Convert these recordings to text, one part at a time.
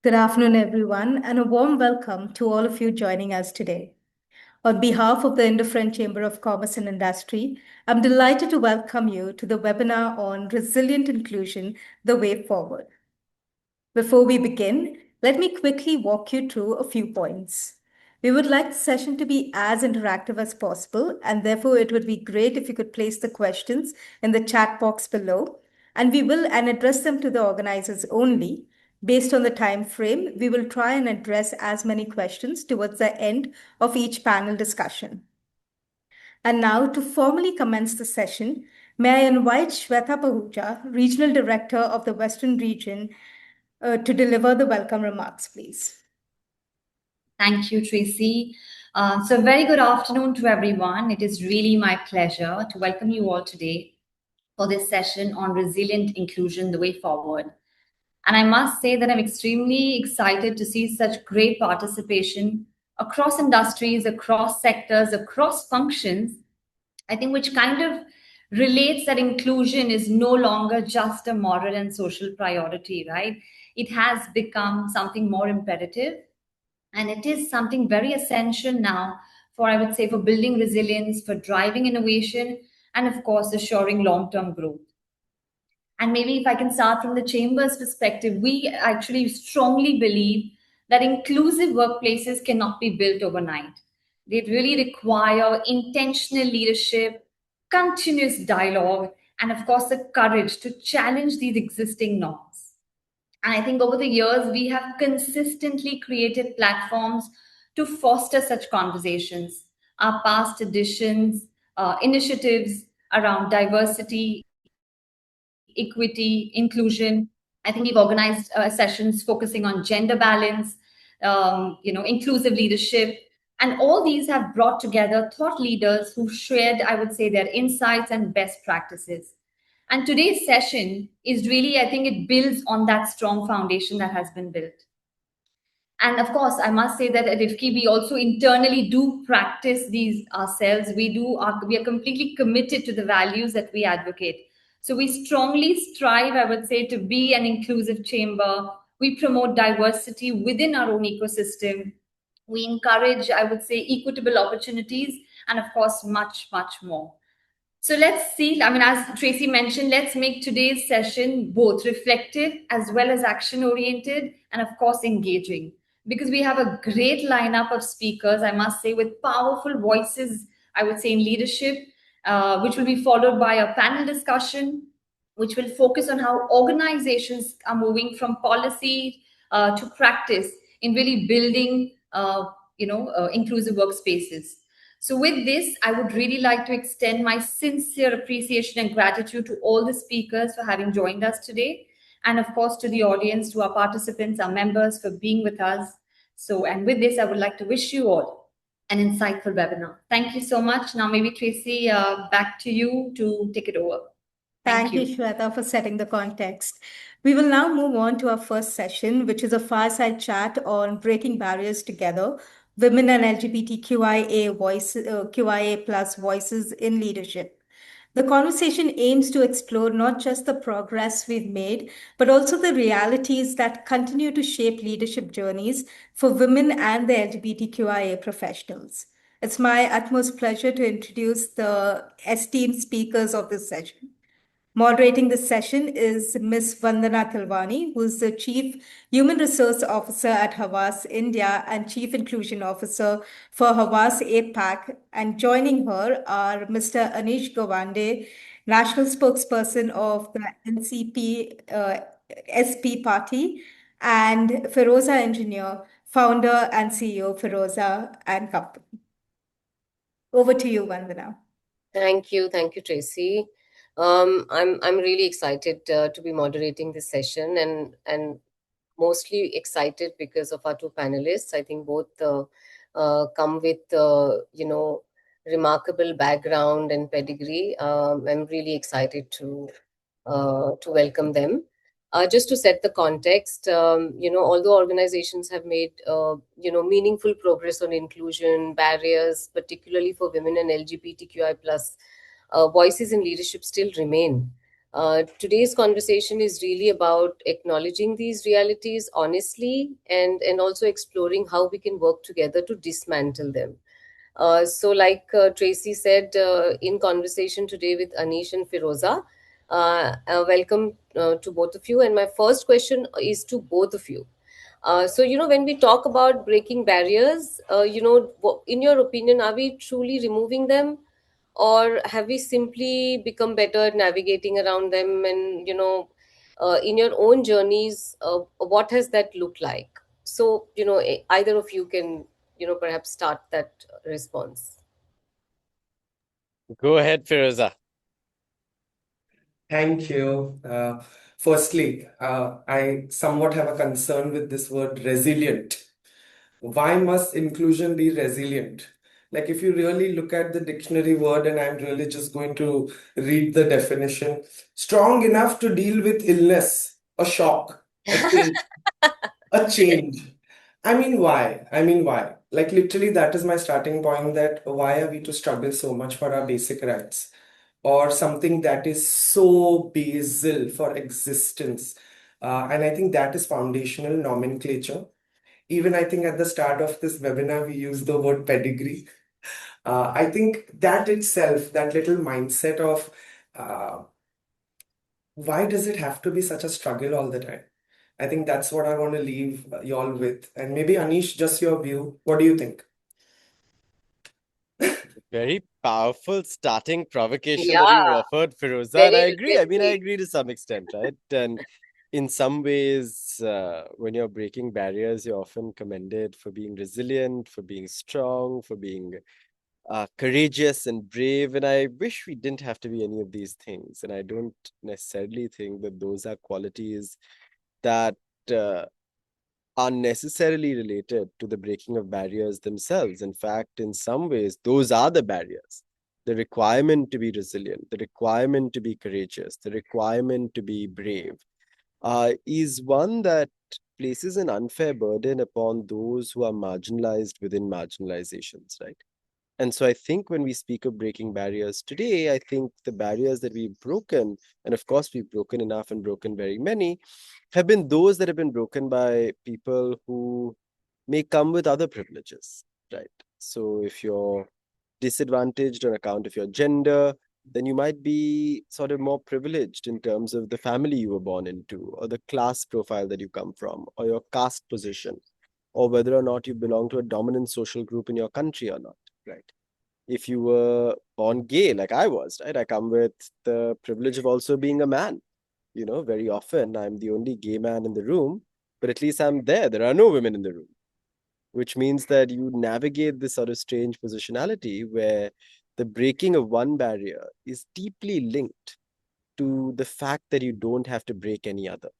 Good afternoon, everyone, and a warm welcome to all of you joining us today. On behalf of the Indo-French Chamber of Commerce and Industry, I'm delighted to welcome you to the webinar on Resilient Inclusion, the Way Forward. Before we begin, let me quickly walk you through a few points. We would like the session to be as interactive as possible, and therefore it would be great if you could place the questions in the chat box below, and we will address them to the organizers only. Based on the time frame, we will try and address as many questions towards the end of each panel discussion. And now, to formally commence the session, may I invite Shweta Pahuja, Regional Director of the Western Region, to deliver the welcome remarks, please. Thank you, Tracy. So very good afternoon to everyone. It is really my pleasure to welcome you all today for this session on resilient inclusion, the way forward. And I must say that I'm extremely excited to see such great participation across industries, across sectors, across functions, I think, which kind of relates that inclusion is no longer just a moral and social priority, right? It has become something more imperative, and it is something very essential now for, I would say, for building resilience, for driving innovation, and of course, assuring long term growth. And maybe if I can start from the chamber's perspective, we actually strongly believe that inclusive workplaces cannot be built overnight. They really require intentional leadership, continuous dialogue, and of course, the courage to challenge these existing norms. And I think over the years, we have consistently created platforms to foster such conversations. Our past editions, initiatives around diversity, equity, inclusion. I think we've organized sessions focusing on gender balance, inclusive leadership, and all these have brought together thought leaders who shared, I would say, their insights and best practices. And today's session is really, I think, it builds on that strong foundation that has been built. And of course, I must say that at IFCCI, we also internally do practice these ourselves. We are completely committed to the values that we advocate. So we strongly strive, I would say, to be an inclusive chamber. We promote diversity within our own ecosystem. We encourage, I would say, equitable opportunities, and of course, much, much more. So let's see. I mean, as Tracy mentioned, let's make today's session both reflective as well as action oriented and, of course, engaging, because we have a great lineup of speakers, I must say, with powerful voices, I would say, in leadership, which will be followed by a panel discussion, which will focus on how organizations are moving from policy to practice in really building, inclusive workspaces. So, with this, I would really like to extend my sincere appreciation and gratitude to all the speakers for having joined us today. And of course, to the audience, to our participants, our members for being with us. So, and with this, I would like to wish you all an insightful webinar. Thank you so much. Now, maybe Tracy, back to you to take it over. Thank you, Shweta, for setting the context. We will now move on to our first session, which is a fireside chat on breaking barriers together, women and QIA plus voices in leadership. The conversation aims to explore not just the progress we've made, but also the realities that continue to shape leadership journeys for women and the LGBTQIA professionals. It's my utmost pleasure to introduce the esteemed speakers of this session. Moderating this session is Ms. Vandana Tilwani, who is the Chief Human Resource Officer at Havas India and Chief Inclusion Officer for Havas APAC. And joining her are Mr. Anish Gawande, National Spokesperson of the NCP SP Party, and Feroza Engineer, Founder and CEO, Feroza and Company. Over to you, Vandana. Thank you, Tracy. I'm really excited to be moderating this session, and mostly excited because of our two panelists. I think both come with remarkable background and pedigree. I'm really excited to welcome them. Just to set the context, although organizations have made meaningful progress on inclusion, barriers, particularly for women and LGBTQI plus voices in leadership still remain. Today's conversation is really about acknowledging these realities honestly, and also exploring how we can work together to dismantle them. So, like Tracy said, in conversation today with Anish and Firoza, welcome to both of you. And my first question is to both of you. When we talk about breaking barriers, in your opinion, are we truly removing them? Or have we simply become better at navigating around them? And, in your own journeys, what has that looked like? So, either of you can, perhaps start that response. Go ahead, Firoza. Thank you. Firstly, I somewhat have a concern with this word resilient. Why must inclusion be resilient? Like, if you really look at the dictionary word, and I'm really just going to read the definition, strong enough to deal with illness, a shock, a change, a change. I mean, why? I mean, why? Like, literally, that is my starting point, that why are we to struggle so much for our basic rights? Or something that is so basal for existence. And I think that is foundational nomenclature. Even I think at the start of this webinar, we used the word pedigree. I think that itself, that little mindset of uh, why does it have to be such a struggle all the time? I think that's what I want to leave y'all with. And maybe Anish, just your view. What do you think? Very powerful starting provocation that you Yeah, offered, Firoza. And I very, agree. I mean, I very. agree to some extent, right? And in some ways, when you're breaking barriers, you're often commended for being resilient, for being strong, for being courageous and brave. And I wish we didn't have to be any of these things. And I don't necessarily think that those are qualities that uh, are necessarily related to the breaking of barriers themselves. In fact, in some ways, those are the barriers. The requirement to be resilient, the requirement to be courageous, the requirement to be brave is one that places an unfair burden upon those who are marginalized within marginalizations, right? And so I think when we speak of breaking barriers today, I think the barriers that we've broken, and of course we've broken enough and broken very many, have been those that have been broken by people who may come with other privileges, right? So if you're disadvantaged on account of your gender, then you might be sort of more privileged in terms of the family you were born into, or the class profile that you come from, or your caste position, or whether or not you belong to a dominant social group in your country or not, right? If you were born gay, like I was, right? I come with the privilege of also being a man. Very often I'm the only gay man in the room, but at least I'm there. There are no women in the room, which means that you navigate this sort of strange positionality where the breaking of one barrier is deeply linked to the fact that you don't have to break any other,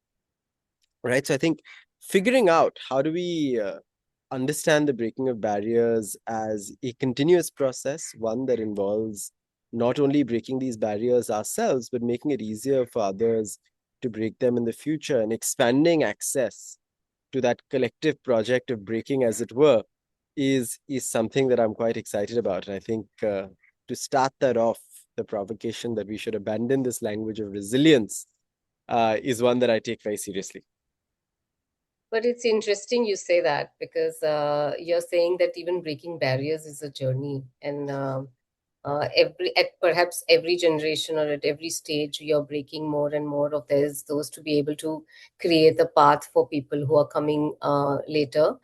right? So I think figuring out how do we understand the breaking of barriers as a continuous process, one that involves not only breaking these barriers ourselves, but making it easier for others to break them in the future and expanding access to that collective project of breaking, as it were, is something that I'm quite excited about. And I think to start that off, the provocation that we should abandon this language of resilience is one that I take very seriously. But it's interesting you say that, because you're saying that even breaking barriers is a journey, and perhaps every generation or at every stage, you're breaking more and more of those to be able to create a path for people who are coming later.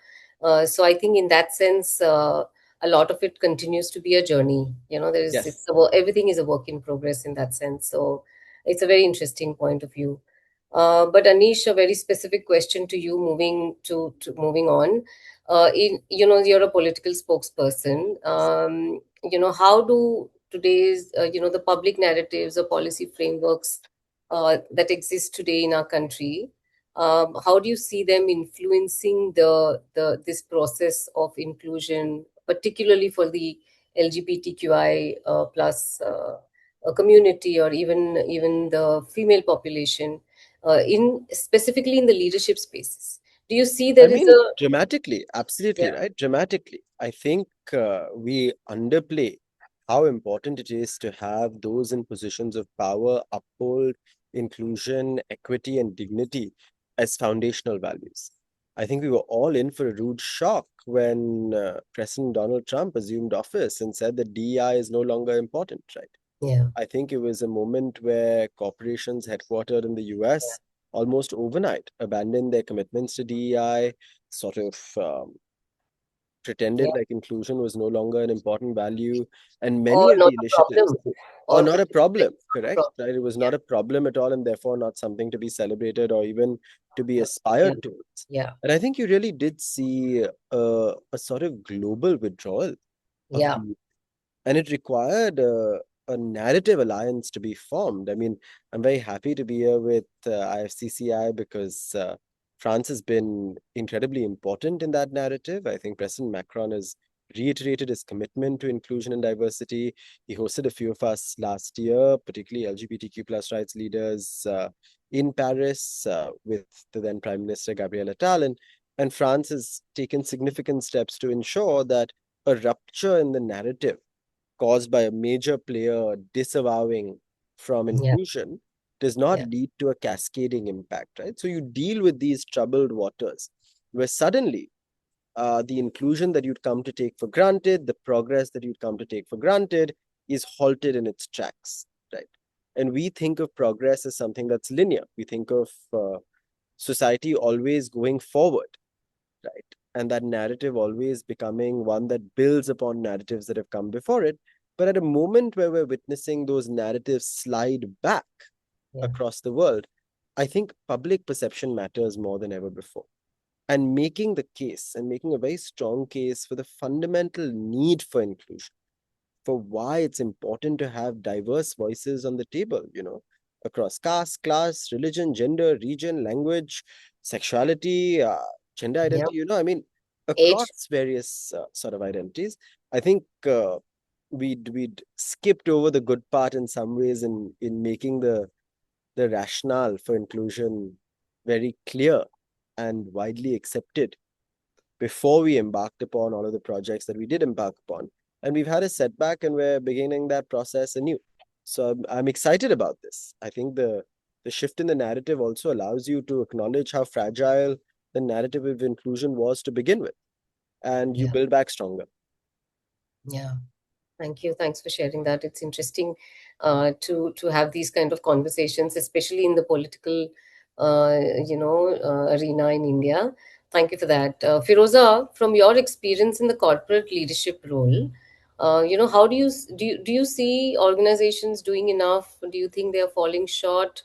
So I think in that sense, a lot of it continues to be a journey. Yes. Everything is a work in progress in that sense. So it's a very interesting point of view. But Anish, a very specific question to you, moving on. You're a political spokesperson. How do today's, the public narratives or policy frameworks that exist today in our country, how do you see them influencing the this process of inclusion, particularly for the LGBTQI plus community, or even the female population? In specifically in the leadership spaces, do you see I there is mean, a dramatically, absolutely, yeah right? Dramatically. I think we underplay how important it is to have those in positions of power uphold inclusion, equity, and dignity as foundational values. I think we were all in for a rude shock when President Donald Trump assumed office and said that DEI is no longer important, right? Yeah. I think it was a moment where corporations headquartered in the US almost overnight abandoned their commitments to DEI, sort of pretended Yeah. like inclusion was no longer an important value, and many Or of not the a problem. initiatives, or not a problem, Not a correct? problem. Right? It was Yeah. not a problem at all, and therefore not something to be celebrated or even to be Yeah. aspired towards. Yeah. And I think you really did see a sort of global withdrawal of Yeah. the, and it required a narrative alliance to be formed. I mean, I'm very happy to be here with IFCCI because France has been incredibly important in that narrative. I think President Macron has reiterated his commitment to inclusion and diversity. He hosted a few of us last year, particularly LGBTQ plus rights leaders in Paris with the then Prime Minister Gabriel Attal. And France has taken significant steps to ensure that a rupture in the narrative caused by a major player disavowing from Yeah. inclusion does not Yeah. lead to a cascading impact, right? So you deal with these troubled waters where suddenly the inclusion that you'd come to take for granted, the progress that you'd come to take for granted is halted in its tracks, right? And we think of progress as something that's linear. We think of society always going forward, right? And that narrative always becoming one that builds upon narratives that have come before it. But at a moment where we're witnessing those narratives slide back across the world, I think public perception matters more than ever before. And making the case and making a very strong case for the fundamental need for inclusion, for why it's important to have diverse voices on the table, across caste, class, religion, gender, region, language, sexuality, gender Yeah. identity, I mean, Age. across various sort of identities. I think we'd skipped over the good part in some ways in making the rationale for inclusion very clear and widely accepted before we embarked upon all of the projects that we did embark upon. And we've had a setback and we're beginning that process anew. So I'm excited about this. I think the shift in the narrative also allows you to acknowledge how fragile the narrative of inclusion was to begin with, and you Yeah. build back stronger. Yeah. Thank you. Thanks for sharing that. It's interesting to have these kind of conversations, especially in the political, arena in India. Thank you for that. Firoza, from your experience in the corporate leadership role, how do you see organizations doing enough? Do you think they are falling short?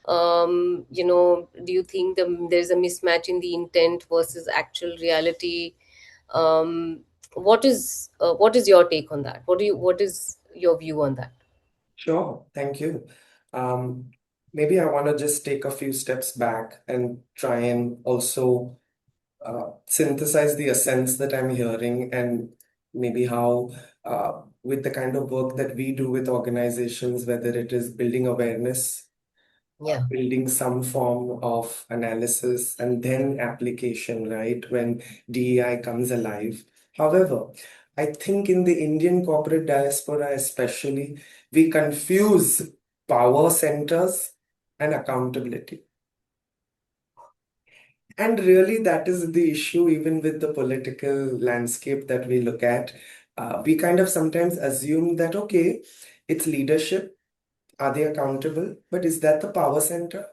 Do you think there's a mismatch in the intent versus actual reality? um, what is your take on that? What is your view on that? Sure, thank you. Um, Maybe I want to just take a few steps back and try and also synthesize the essence that I'm hearing, and maybe how, with the kind of work that we do with organizations, whether it is building awareness, Yeah. building some form of analysis, and then application, right, when DEI comes alive. However, I think in the Indian corporate diaspora, especially, we confuse power centers and accountability. And really, that is the issue, even with the political landscape that we look at. We kind of sometimes assume that, okay, it's leadership. Are they accountable? But is that the power center?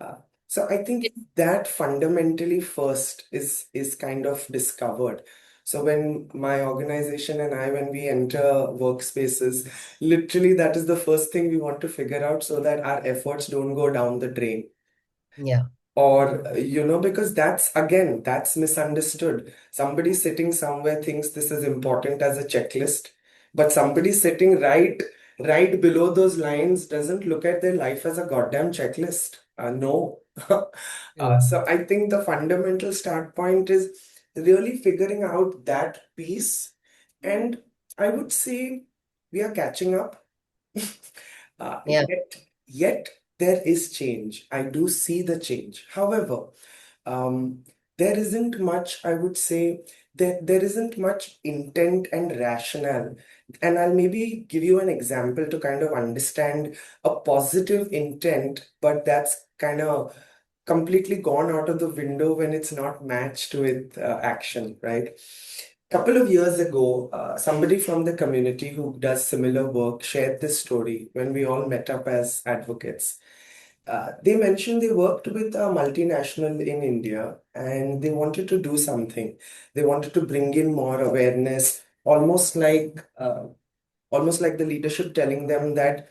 Uh, so I think that fundamentally first is kind of discovered. So when my organization and I, when we enter workspaces, literally that is the first thing we want to figure out so that our efforts don't go down the drain. Yeah. Or, because that's misunderstood. Somebody sitting somewhere thinks this is important as a checklist, but somebody sitting right below those lines doesn't look at their life as a goddamn checklist. No. So I think the fundamental start point is really figuring out that piece. And I would say we are catching up. Yeah. Yet there is change. I do see the change. However, there isn't much, I would say, that there isn't much intent and rationale. And I'll maybe give you an example to kind of understand a positive intent, but that's kind of completely gone out of the window when it's not matched with action, right? Couple of years ago, somebody from the community who does similar work shared this story when we all met up as advocates. They mentioned they worked with a multinational in India and they wanted to do something. They wanted to bring in more awareness, almost like the leadership telling them that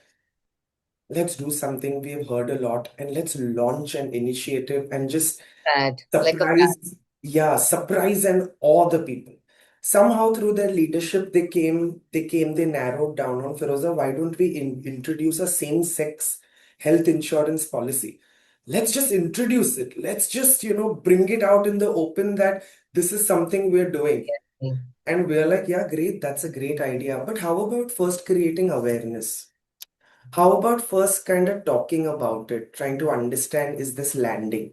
let's do something we have heard a lot and let's launch an initiative and just Bad, like a bad. surprise, yeah, surprise and awe the people. Somehow through their leadership, they narrowed down on Firoza, why don't we introduce a same-sex health insurance policy? Let's just introduce it. Let's just, bring it out in the open that this is something we're doing. Mm. And we're like, yeah, great, that's a great idea. But how about first creating awareness? How about first kind of talking about it, trying to understand, is this landing?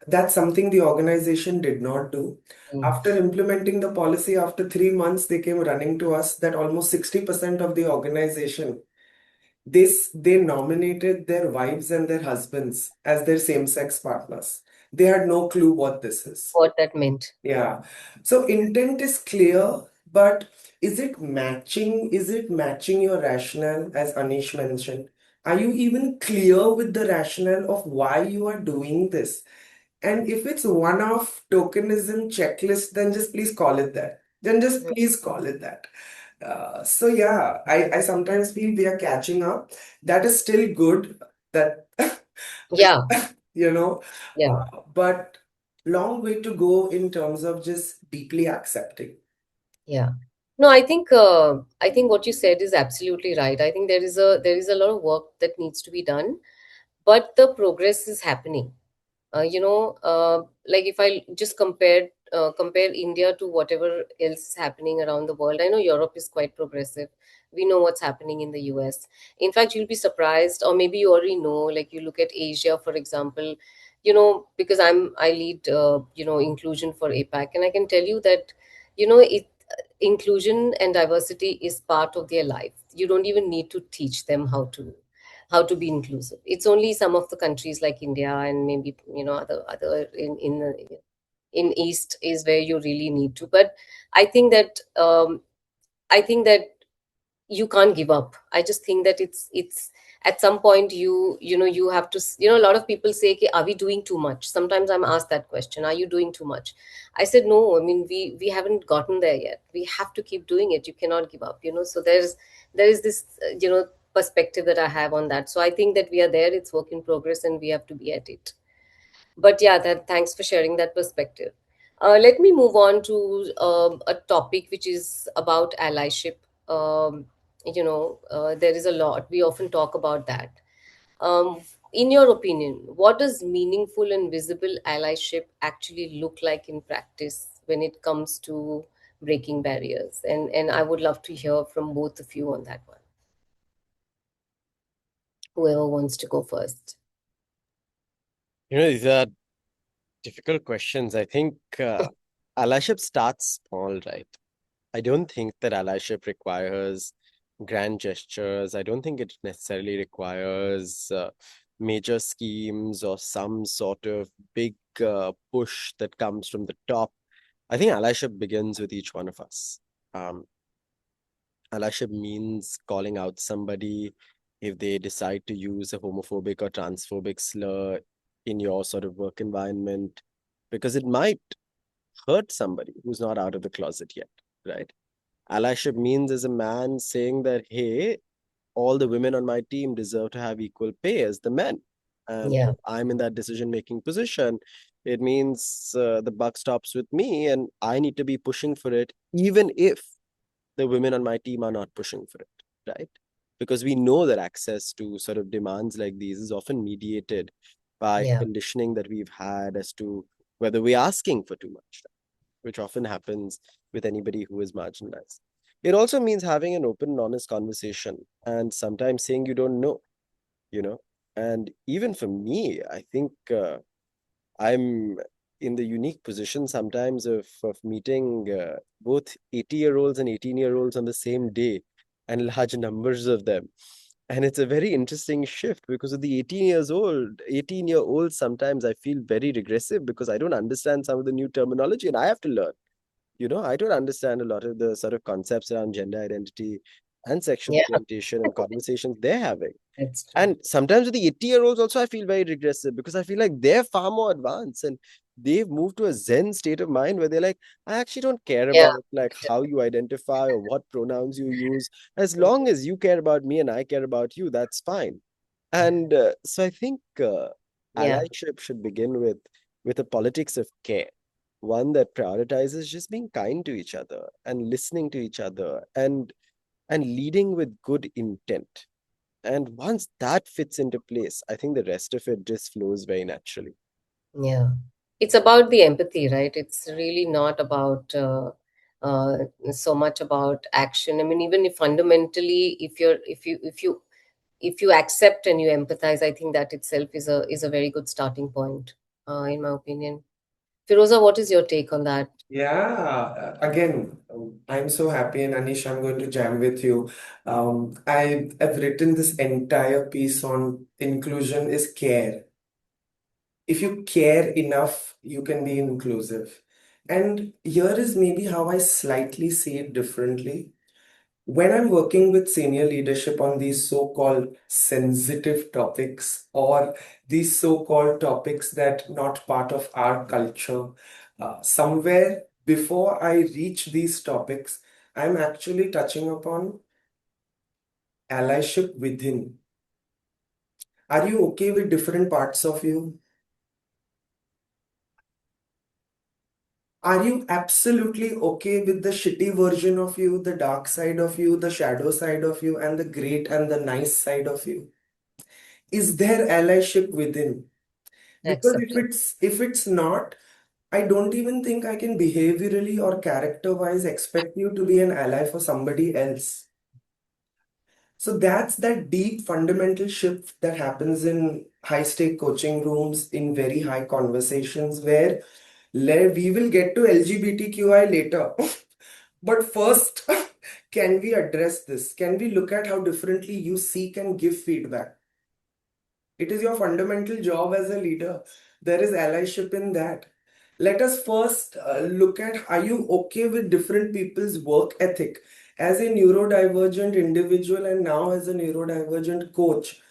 That's something the organization did not do. Mm. After implementing the policy, after 3 months, they came running to us that almost 60% of the organization, they nominated their wives and their husbands as their same-sex partners. They had no clue what this is. What that meant. Yeah. So intent is clear, but is it matching? Is it matching your rationale, as Anish mentioned? Are you even clear with the rationale of why you are doing this? And if it's one-off tokenism checklist, then just please call it that. Then just Mm. please call it that. So yeah, I sometimes feel we are catching up. That is still good. That Yeah, you know, yeah. but long way to go in terms of just deeply accepting. Yeah. No, I think what you said is absolutely right. I think there is a lot of work that needs to be done, but the progress is happening. Like if I just compare India to whatever else is happening around the world. I know Europe is quite progressive. We know what's happening in the US. In fact, you'll be surprised, or maybe you already know, like you look at Asia, for example, because I lead inclusion for APAC, and I can tell you that, it inclusion and diversity is part of their life. You don't even need to teach them how to be inclusive. It's only some of the countries like India and maybe other in East is where you really need to. But I think that I think that you can't give up. I just think that it's at some point you have to a lot of people say, okay, are we doing too much? Sometimes I'm asked that question, are you doing too much? I said no. I mean, we haven't gotten there yet. We have to keep doing it. You cannot give up. So there is this perspective that I have on that. So I think that we are there. It's work in progress and we have to be at it. But yeah, that thanks for sharing that perspective. Let me move on to a topic which is about allyship. There is a lot we often talk about that. In your opinion, what does meaningful and visible allyship actually look like in practice when it comes to breaking barriers? And I would love to hear from both of you on that one. Whoever wants to go first. These are difficult questions. I think allyship starts small, right? I don't think that allyship requires grand gestures. I don't think it necessarily requires major schemes or some sort of big push that comes from the top. I think allyship begins with each one of us. Um, Allyship means calling out somebody if they decide to use a homophobic or transphobic slur in your sort of work environment, because it might hurt somebody who's not out of the closet yet, right? Allyship means as a man saying that, hey, all the women on my team deserve to have equal pay as the men. And Yeah. if I'm in that decision-making position, it means the buck stops with me and I need to be pushing for it, even if the women on my team are not pushing for it, right? Because we know that access to sort of demands like these is often mediated by Yeah. conditioning that we've had as to whether we're asking for too much, which often happens with anybody who is marginalized. It also means having an open and honest conversation and sometimes saying you don't know, you know. And even for me, I think I'm in the unique position sometimes of meeting both 80-year-olds and 18-year-olds on the same day, and large numbers of them. And it's a very interesting shift because of the 18-year-olds, sometimes I feel very regressive because I don't understand some of the new terminology and I have to learn. I don't understand a lot of the sort of concepts around gender identity and sexual Yeah, orientation and conversations they're having. that's true. And sometimes with the 80-year-olds also, I feel very regressive because I feel like they're far more advanced and they've moved to a Zen state of mind where they're like, I actually don't care Yeah, about like how you identify or what pronouns you use. As long as you care about me and I care about you, that's fine. And so I think yeah, allyship should begin with a politics of care, one that prioritizes just being kind to each other and listening to each other and leading with good intent. And once that fits into place, I think the rest of it just flows very naturally. yeah. It's about the empathy, right? It's really not about uh, so much about action. I mean, even if fundamentally, if you accept and you empathize, I think that itself is a very good starting point, in my opinion. Firoza, what is your take on that? Yeah, again, I'm so happy, and Anish, I'm going to jam with you. I've written this entire piece on inclusion is care. If you care enough, you can be inclusive. And here is maybe how I slightly see it differently. When I'm working with senior leadership on these so-called sensitive topics or these so-called topics that not part of our culture, somewhere before I reach these topics, I'm actually touching upon allyship within. Are you okay with different parts of you? Are you absolutely okay with the shitty version of you, the dark side of you, the shadow side of you, and the great and the nice side of you? Is there allyship within? Because Acceptance. if it's not, I don't even think I can behaviorally or character-wise expect you to be an ally for somebody else. So that's that deep fundamental shift that happens in high-stake coaching rooms, in very high conversations, where we will get to LGBTQI later. But first, can we address this? Can we look at how differently you seek and give feedback? It is your fundamental job as a leader. There is allyship in that. Let us first look at, are you okay with different people's work ethic? As a neurodivergent individual and now as a neurodivergent coach,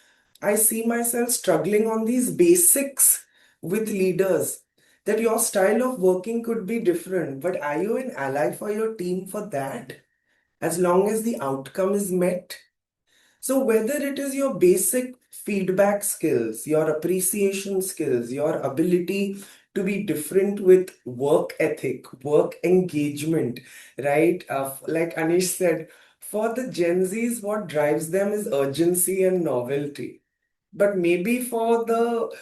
I see myself struggling on these basics with leaders. That your style of working could be different, but are you an ally for your team for that? As long as the outcome is met. So, whether it is your basic feedback skills, your appreciation skills, your ability to be different with work ethic, work engagement, right? Like Anish said, for the Gen Zs, what drives them is urgency and novelty. But maybe for the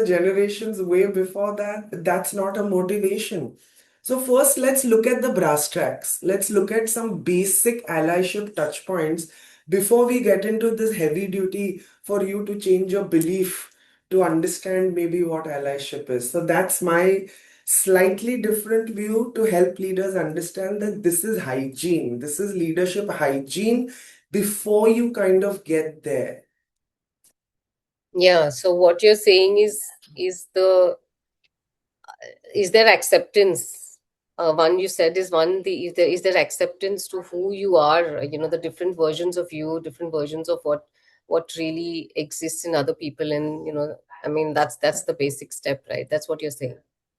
generations way before that, that's not a motivation. So first, let's look at the brass tacks. Let's look at some basic allyship touch points before we get into this heavy duty for you to change your belief to understand maybe what allyship is. So that's my slightly different view to help leaders understand that this is hygiene. This is leadership hygiene before you kind of get there. Yeah, so what you're saying is the is there acceptance? One you said is one the is there acceptance to who you are? The different versions of you, different versions of what really exists in other people, and I mean that's the basic step, right? That's what you're saying.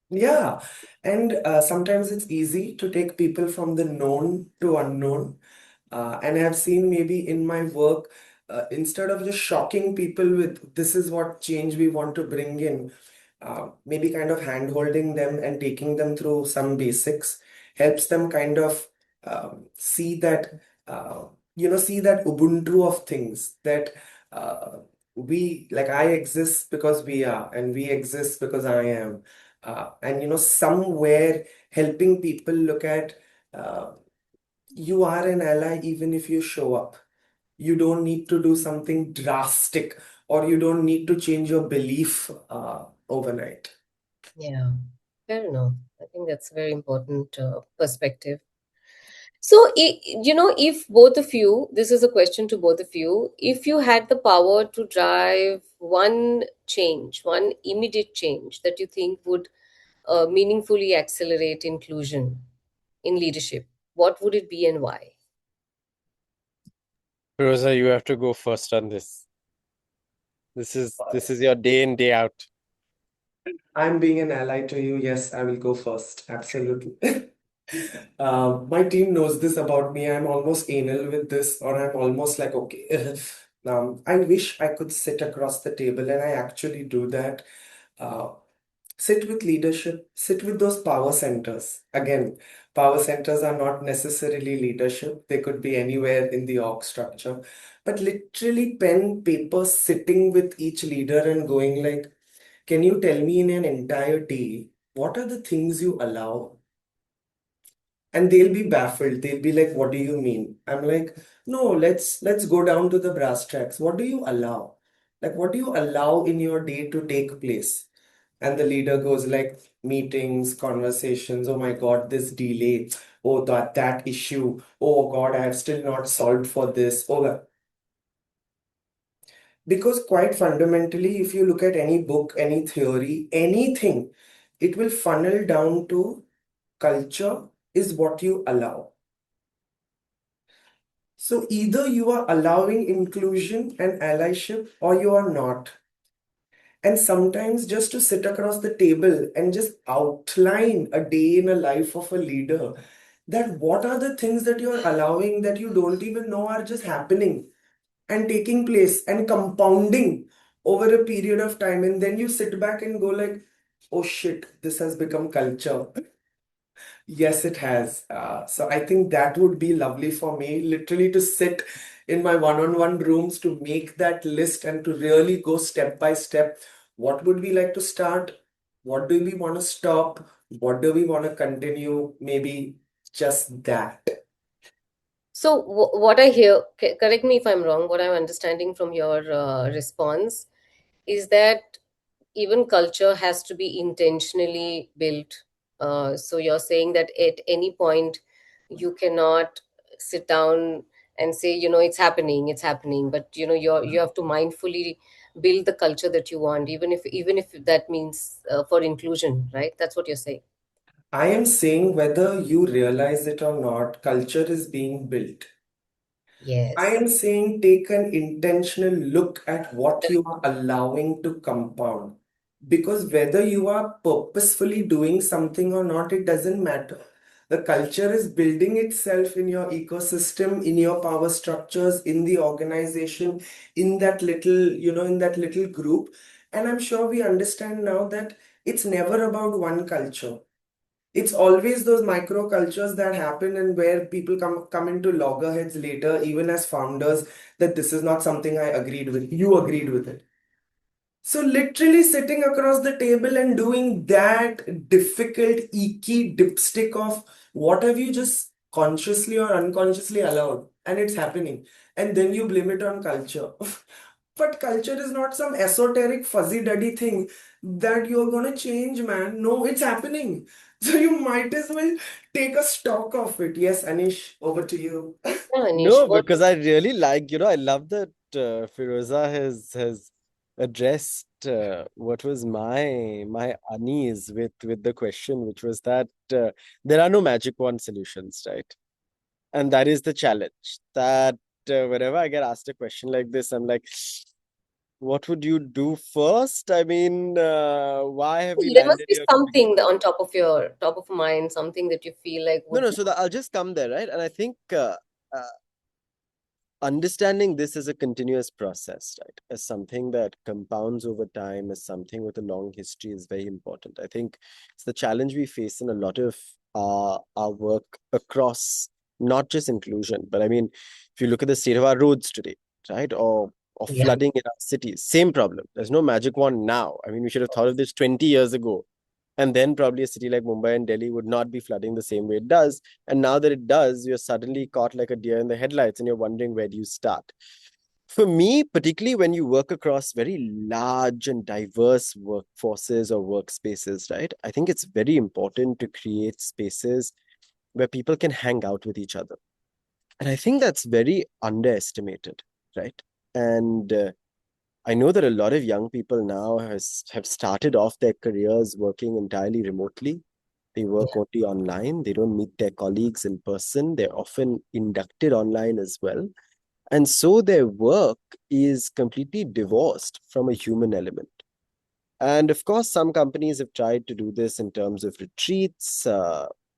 Yeah, and sometimes it's easy to take people from the known to unknown. And I've seen maybe in my work, instead of just shocking people with this is what change we want to bring in, maybe kind of hand holding them and taking them through some basics helps them kind of see that, see that Ubuntu of things that like I exist because we are, and we exist because I am. And somewhere helping people look at you are an ally even if you show up. You don't need to do something drastic, or you don't need to change your belief overnight. Yeah. Fair enough. I think that's a very important perspective. So, if both of you, this is a question to both of you, if you had the power to drive one change, one immediate change that you think would meaningfully accelerate inclusion in leadership, what would it be and why? Rosa, you have to go first on this. This is your day in, day out. I'm being an ally to you. Yes, I will go first. Absolutely. My team knows this about me. I'm almost anal with this, or I'm almost like, okay. I wish I could sit across the table, and I actually do that. Uh, Sit with leadership, sit with those power centers. Again, power centers are not necessarily leadership, they could be anywhere in the org structure. But literally, pen, paper, sitting with each leader and going like, can you tell me in an entire day, what are the things you allow? And they'll be baffled. They'll be like, what do you mean? I'm like, no, let's go down to the brass tacks. What do you allow? Like, what do you allow in your day to take place? And the leader goes like, meetings, conversations, oh my God, this delay, oh that issue, oh God, I have still not solved for this. Because quite fundamentally, if you look at any book, any theory, anything, it will funnel down to culture is what you allow. So either you are allowing inclusion and allyship or you are not. And sometimes just to sit across the table and just outline a day in a life of a leader, that what are the things that you're allowing that you don't even know are just happening and taking place and compounding over a period of time. And then you sit back and go like, oh shit, this has become culture. Yes, it has. So I think that would be lovely for me, literally to sit in my one-on-one rooms to make that list and to really go step by step. What would we like to start? What do we want to stop? What do we want to continue? Maybe just that. So, what I hear, correct me if I'm wrong, what I'm understanding from your response is that even culture has to be intentionally built. So you're saying that at any point you cannot sit down and say, it's happening, but you have to mindfully build the culture that you want, even if that means for inclusion, right? That's what you're saying. I am saying whether you realize it or not, culture is being built. I Yes. am saying take an intentional look at what you are allowing to compound. Because whether you are purposefully doing something or not, it doesn't matter. The culture is building itself in your ecosystem, in your power structures, in the organization, in that little group. And I'm sure we understand now that it's never about one culture. It's always those micro cultures that happen and where people come into loggerheads later, even as founders, that this is not something I agreed with. You agreed with it. So literally sitting across the table and doing that difficult, icky dipstick of what have you just consciously or unconsciously allowed, and it's happening. And then you blame it on culture. But culture is not some esoteric fuzzy-duddy thing that you're gonna change, man. No, it's happening. So you might as well take a stock of it. Yes, Anish, over to you. Yeah, Anish, No, what? because I really like, I love that Firoza has addressed what was my unease with the question, which was that there are no magic wand solutions, right? And that is the challenge. That whenever I get asked a question like this, I'm like, what would you do first? I mean, why have we There must landed be here to begin something with? on top of mind, something that you feel like No, would. no. So I'll just come there, right? And I think uh, understanding this as a continuous process, right, as something that compounds over time, as something with a long history is very important. I think it's the challenge we face in a lot of our work across not just inclusion, but I mean, if you look at the state of our roads today, right, or Yeah. flooding in our cities, same problem. There's no magic wand now. I mean, we should have thought of this 20 years ago. And then probably a city like Mumbai and Delhi would not be flooding the same way it does. And now that it does, you're suddenly caught like a deer in the headlights and you're wondering where do you start. For me, particularly when you work across very large and diverse workforces or workspaces, right? I think it's very important to create spaces where people can hang out with each other. And I think that's very underestimated, right? And I know that a lot of young people now have started off their careers working entirely remotely. They work only online. They don't meet their colleagues in person. They're often inducted online as well. And so their work is completely divorced from a human element. And of course, some companies have tried to do this in terms of retreats.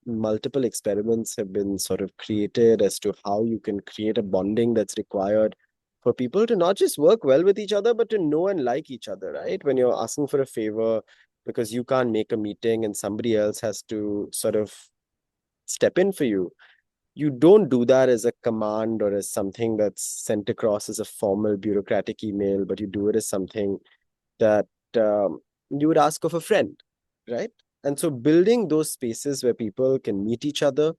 Multiple experiments have been sort of created as to how you can create a bonding that's required for people to not just work well with each other, but to know and like each other, right? When you're asking for a favor because you can't make a meeting and somebody else has to sort of step in for you, you don't do that as a command or as something that's sent across as a formal bureaucratic email, but you do it as something that you would ask of a friend, right? And so building those spaces where people can meet each other,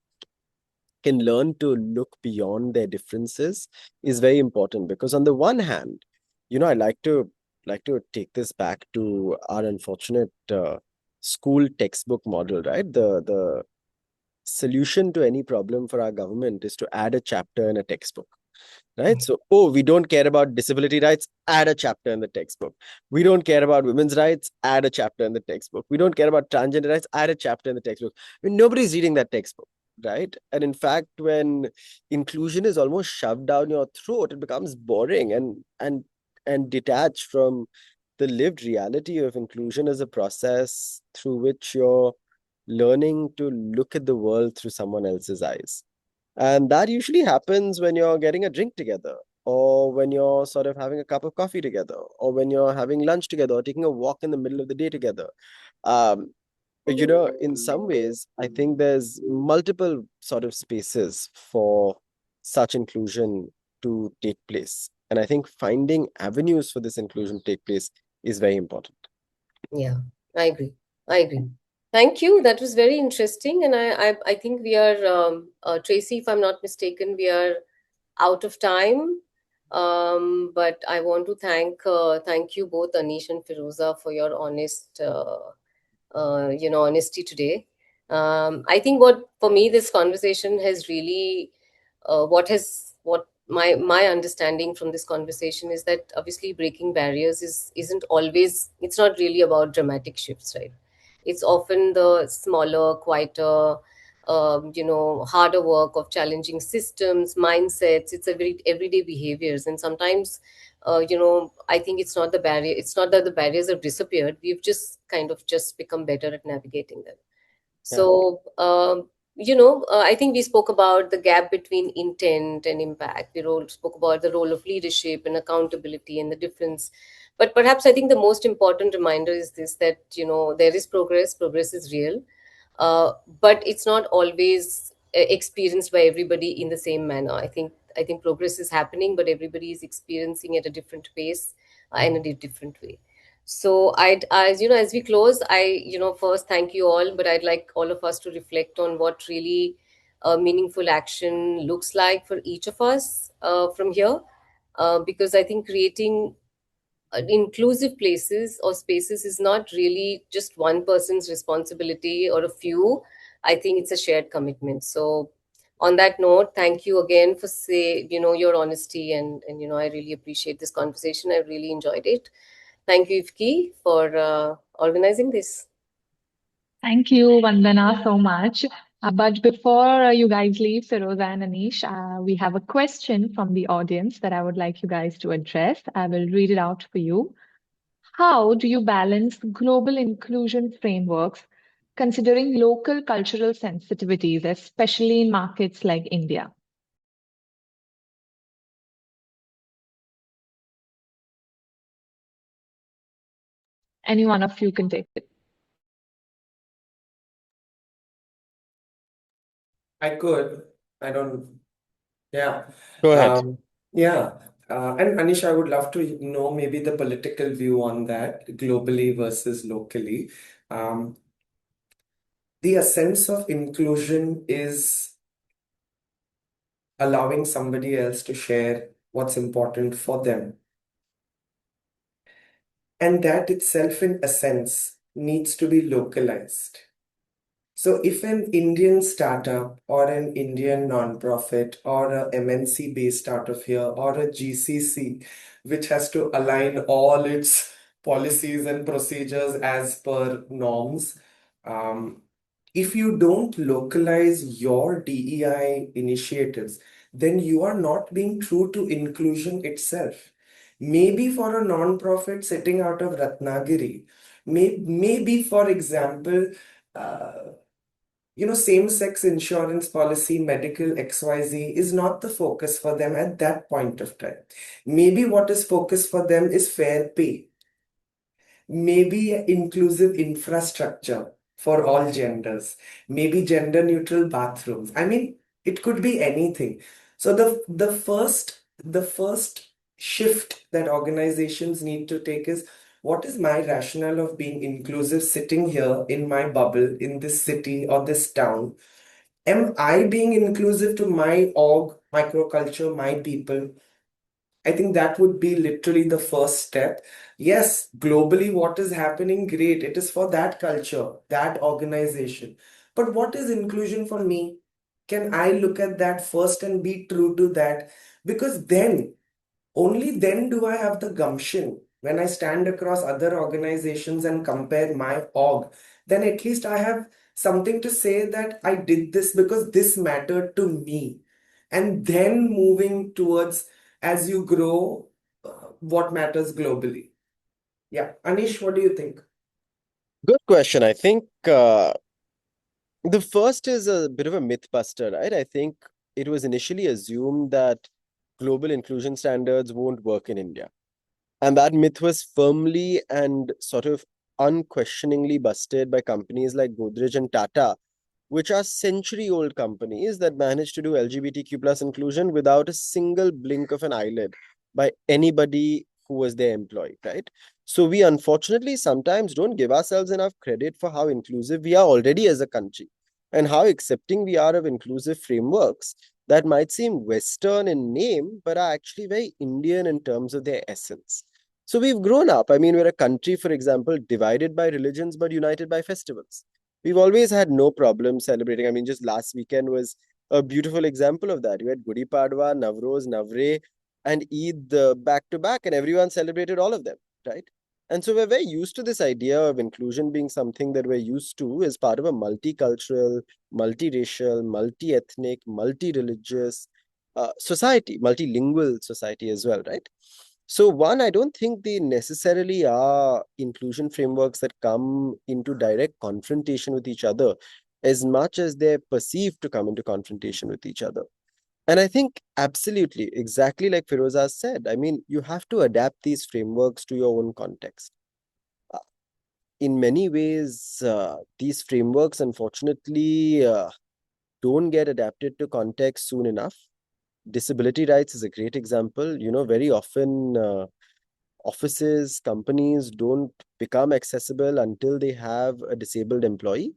can learn to look beyond their differences is very important, because on the one hand, I like to take this back to our unfortunate school textbook model, right? The solution to any problem for our government is to add a chapter in a textbook, right? So, we don't care about disability rights, add a chapter in the textbook. We don't care about women's rights, add a chapter in the textbook. We don't care about transgender rights, add a chapter in the textbook. I mean, nobody's reading that textbook, right? And in fact, when inclusion is almost shoved down your throat, it becomes boring and detached from the lived reality of inclusion as a process through which you're learning to look at the world through someone else's eyes. And that usually happens when you're getting a drink together, or when you're sort of having a cup of coffee together, or when you're having lunch together, or taking a walk in the middle of the day together. Um, in some ways, I think there's multiple sort of spaces for such inclusion to take place. And I think finding avenues for this inclusion to take place is very important. Yeah, I agree. I agree. Thank you. That was very interesting. And I think we are, Tracy, if I'm not mistaken, we are out of time. But I want to thank you both, Anish and Firoza, for your honesty today. I think what for me this conversation has really, what my understanding from this conversation is that obviously breaking barriers isn't always, it's not really about dramatic shifts, right? It's often the smaller, quieter, harder work of challenging systems, mindsets. It's everyday behaviors, and sometimes I think it's not the barrier, it's not that the barriers have disappeared, we've just kind of just become better at navigating them. So I think we spoke about the gap between intent and impact. Spoke about the role of leadership and accountability and the difference. But perhaps I think the most important reminder is this, that there is progress is real, but it's not always experienced by everybody in the same manner. I think progress is happening, but everybody is experiencing at a different pace and in a different way. So as we close, first thank you all, but I'd like all of us to reflect on what really meaningful action looks like for each of us from here, because I think creating inclusive places or spaces is not really just one person's responsibility or a few. I think it's a shared commitment. So on that note, thank you again for your honesty, and I really appreciate this conversation. I really enjoyed it. Thank you, Ifki, for organizing this. Thank you, Vandana, so much. But before you guys leave, Firoza and Anish, we have a question from the audience that I would like you guys to address. I will read it out for you. How do you balance global inclusion frameworks considering local cultural sensitivities, especially in markets like India? Any one of you can take it. I could. I don't. Yeah. Go ahead. Yeah. And Anish, I would love to know maybe the political view on that, globally versus locally. The essence of inclusion is allowing somebody else to share what's important for them. And that itself, in a sense, needs to be localized. So if an Indian startup or an Indian nonprofit or a MNC based out of here or a GCC, which has to align all its policies and procedures as per norms, if you don't localize your DEI initiatives, then you are not being true to inclusion itself. Maybe for a nonprofit sitting out of Ratnagiri, maybe for example, uh, same-sex insurance policy, medical XYZ is not the focus for them at that point of time. Maybe what is focus for them is fair pay, maybe inclusive infrastructure for all genders, maybe gender neutral bathrooms. I mean, it could be anything. So the first shift that organizations need to take is, what is my rationale of being inclusive sitting here in my bubble in this city or this town? Am I being inclusive to my org, microculture, my people? I think that would be literally the first step. Yes, globally, what is happening? Great. It is for that culture, that organization. But what is inclusion for me? Can I look at that first and be true to that? Because then, only then do I have the gumption when I stand across other organizations and compare my org. Then at least I have something to say that I did this because this mattered to me. And then moving towards, as you grow, what matters globally. Yeah. Anish, what do you think? Good question. I think the first is a bit of a myth buster, right? I think it was initially assumed that global inclusion standards won't work in India. And that myth was firmly and sort of unquestioningly busted by companies like Godrej and Tata, which are century-old companies that managed to do LGBTQ plus inclusion without a single blink of an eyelid by anybody who was their employee, right? So we unfortunately sometimes don't give ourselves enough credit for how inclusive we are already as a country and how accepting we are of inclusive frameworks that might seem Western in name, but are actually very Indian in terms of their essence. So we've grown up. I mean, we're a country, for example, divided by religions but united by festivals. We've always had no problem celebrating. I mean, just last weekend was a beautiful example of that. You had Gudi Padwa, Navroz, Navre, and Eid back to back, and everyone celebrated all of them, right? And so we're very used to this idea of inclusion being something that we're used to as part of a multicultural, multiracial, multi-ethnic, multi-religious society, multilingual society as well, right? So one, I don't think they necessarily are inclusion frameworks that come into direct confrontation with each other as much as they're perceived to come into confrontation with each other. And I think absolutely, exactly like Firoza said, I mean, you have to adapt these frameworks to your own context. In many ways, these frameworks, unfortunately, don't get adapted to context soon enough. Disability rights is a great example. Very often offices, companies don't become accessible until they have a disabled employee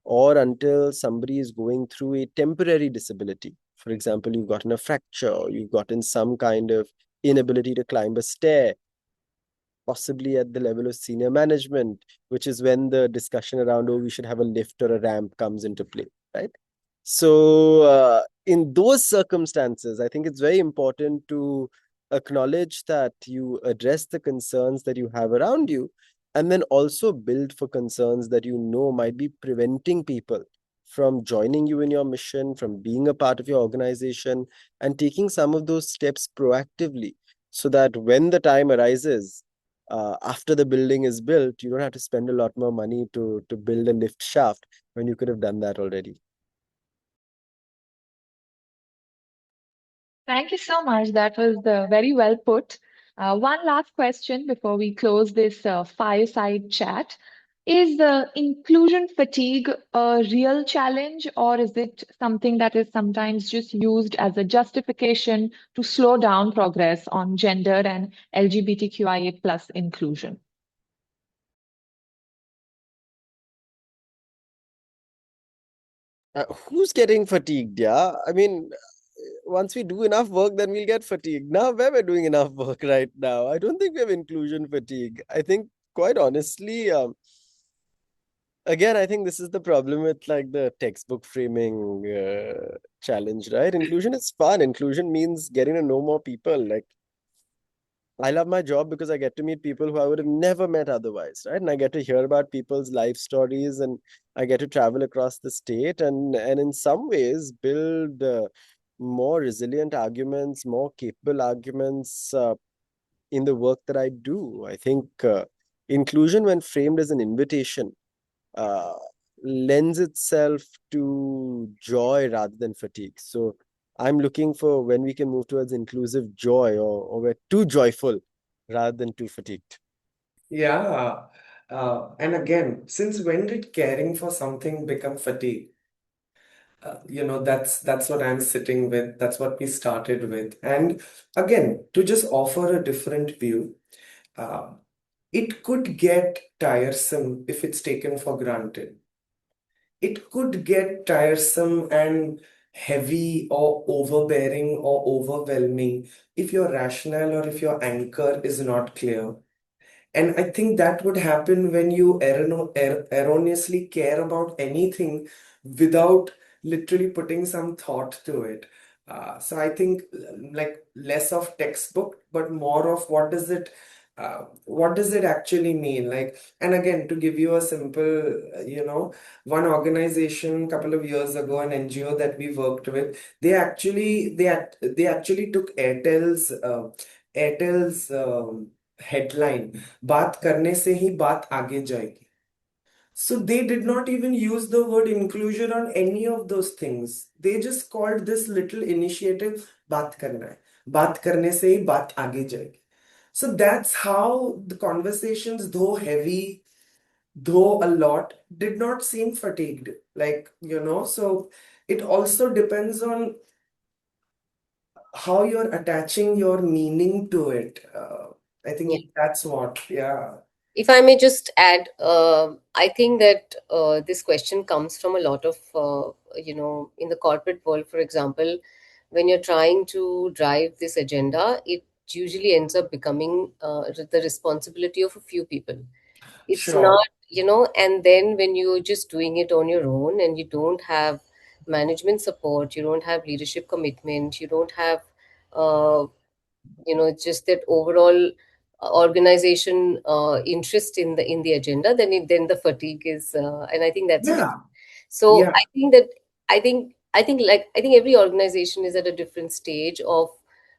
or until somebody is going through a temporary disability. For example, you've gotten a fracture, or you've gotten some kind of inability to climb a stair, possibly at the level of senior management, which is when the discussion around, oh, we should have a lift or a ramp comes into play, right? So, in those circumstances, I think it's very important to acknowledge that you address the concerns that you have around you, and then also build for concerns that you know might be preventing people from joining you in your mission, from being a part of your organization, and taking some of those steps proactively so that when the time arises, after the building is built, you don't have to spend a lot more money to build a lift shaft when you could have done that already. Thank you so much. That was very well put. One last question before we close this fireside chat. Is inclusion fatigue a real challenge, or is it something that is sometimes just used as a justification to slow down progress on gender and LGBTQIA plus inclusion? Who's getting fatigued? Yeah. I mean, once we do enough work, then we'll get fatigue. Now, where we're doing enough work right now, I don't think we have inclusion fatigue. I think, quite honestly, again, I think this is the problem with like the textbook framing challenge, right? Inclusion is fun. Inclusion means getting to know more people. Like, I love my job because I get to meet people who I would have never met otherwise, right? And I get to hear about people's life stories, and I get to travel across the state, and in some ways build more resilient arguments, more capable arguments in the work that I do. I think inclusion, when framed as an invitation, uh, lends itself to joy rather than fatigue. So I'm looking for when we can move towards inclusive joy, or we're too joyful rather than too fatigued. Yeah. And again, since when did caring for something become fatigue? That's what I'm sitting with. That's what we started with. And again, to just offer a different view, uh, it could get tiresome if it's taken for granted. It could get tiresome and heavy or overbearing or overwhelming if your rationale or if your anchor is not clear. And I think that would happen when you erroneously care about anything without literally putting some thought to it. So I think like less of textbook, but more of what does it actually mean? Like, and again, to give you a simple, one organization couple of years ago, an NGO that we worked with, they actually took Airtel's headline, बात करने से ही बात आगे जाएगी. So they did not even use the word inclusion on any of those things. They just called this little initiative बात करना है. बात करने से ही बात आगे जाएगी. So that's how the conversations, though heavy, though a lot, did not seem fatigued. So it also depends on how you're attaching your meaning to it. I Yeah. think that's what, yeah. If I may just add, I think that this question comes from a lot of, in the corporate world, for example, when you're trying to drive this agenda, it usually ends up becoming the responsibility of a few people. It's Sure. not, and then when you're just doing it on your own and you don't have management support, you don't have leadership commitment, you don't have, uh, just that overall organization interest in the agenda, then the fatigue is, and I think that's fair. Yeah. So Yeah. I think every organization is at a different stage of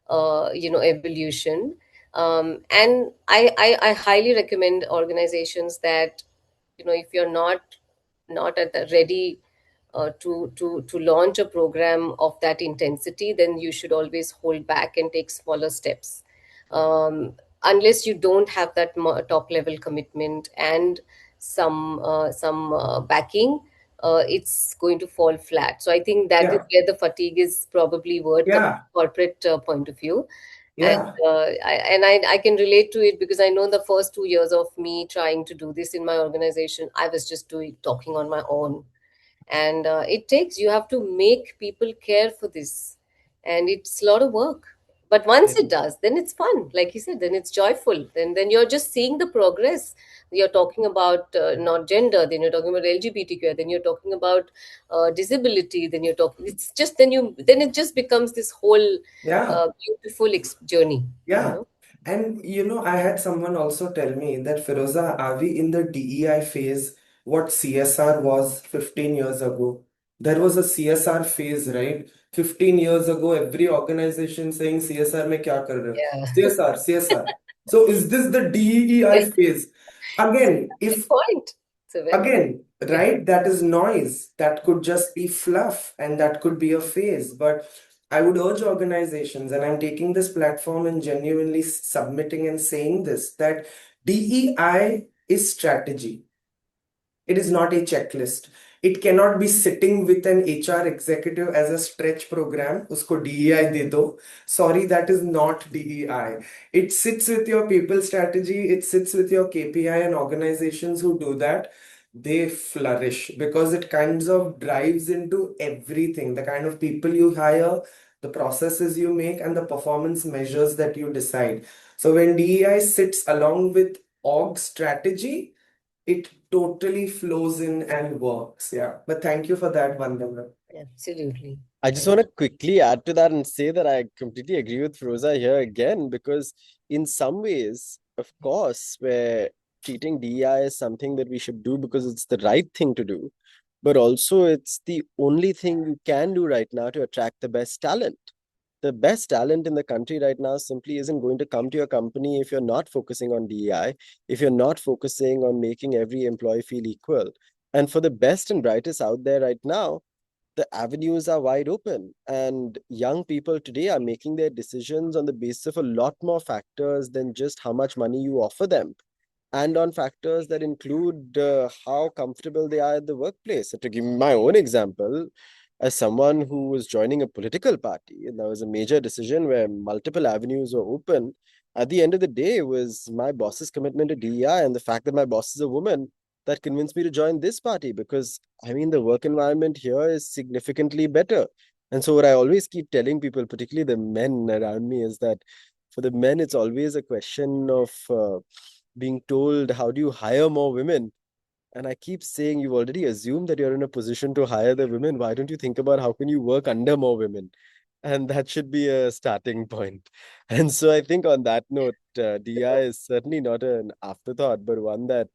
evolution. And I highly recommend organizations that, if you're not at the ready to launch a program of that intensity, then you should always hold back and take smaller steps. Um, Unless you don't have that top level commitment and some backing, it's going to fall flat. So I think that is Yeah. where the fatigue is probably word coming Yeah. from corporate point of view. And Yeah. I can relate to it because I know the first 2 years of me trying to do this in my organization, I was just talking on my own. And you have to make people care for this, and it's a lot of work. But once Yeah. it does, then it's fun, like you said, then it's joyful, then you're just seeing the progress. You're talking about not gender, then you're talking about LGBTQ, then you're talking about disability, then you're talking, it's just then it just becomes this whole Yeah. beautiful journey, Yeah. And I had someone also tell me that, Firoza, are we in the DEI phase? What CSR was 15 years ago? There was a CSR phase, right? 15 years ago, every organization saying CSR mein kya kar rahe ho? Yeah. CSR, CSR. So is this the DEI phase? Again, Good point. It's a very Again, yeah. right? That is noise. That could just be fluff and that could be a phase. But I would urge organizations, and I'm taking this platform and genuinely submitting and saying this, that DEI is strategy. It is not a checklist. It cannot be sitting with an HR executive as a stretch program. Usko DEI de do. Sorry, that is not DEI. It sits with your people strategy. It sits with your KPI, and organizations who do that, they flourish because it kinds of drives into everything. The kind of people you hire, the processes you make, and the performance measures that you decide. So when DEI sits along with org strategy, it totally flows in and works. Yeah. But thank you for that, Vandana. Absolutely. I just want to quickly add to that and say that I completely agree with Firoza here again, because in some ways, of course, we're treating DEI as something that we should do because it's the right thing to do, but also it's the only thing you can do right now to attract the best talent. The best talent in the country right now simply isn't going to come to your company if you're not focusing on DEI, if you're not focusing on making every employee feel equal. And for the best and brightest out there right now, the avenues are wide open, and young people today are making their decisions on the basis of a lot more factors than just how much money you offer them, and on factors that include how comfortable they are at the workplace. So to give my own example, as someone who was joining a political party, and that was a major decision where multiple avenues were open, at the end of the day, it was my boss's commitment to DEI and the fact that my boss is a woman that convinced me to join this party, because I mean, the work environment here is significantly better. And so, what I always keep telling people, particularly the men around me, is that for the men, it's always a question of being told, how do you hire more women? And I keep saying, you've already assumed that you're in a position to hire the women. Why don't you think about how can you work under more women? And that should be a starting point. And so I think on that note, DI is certainly not an afterthought, but one that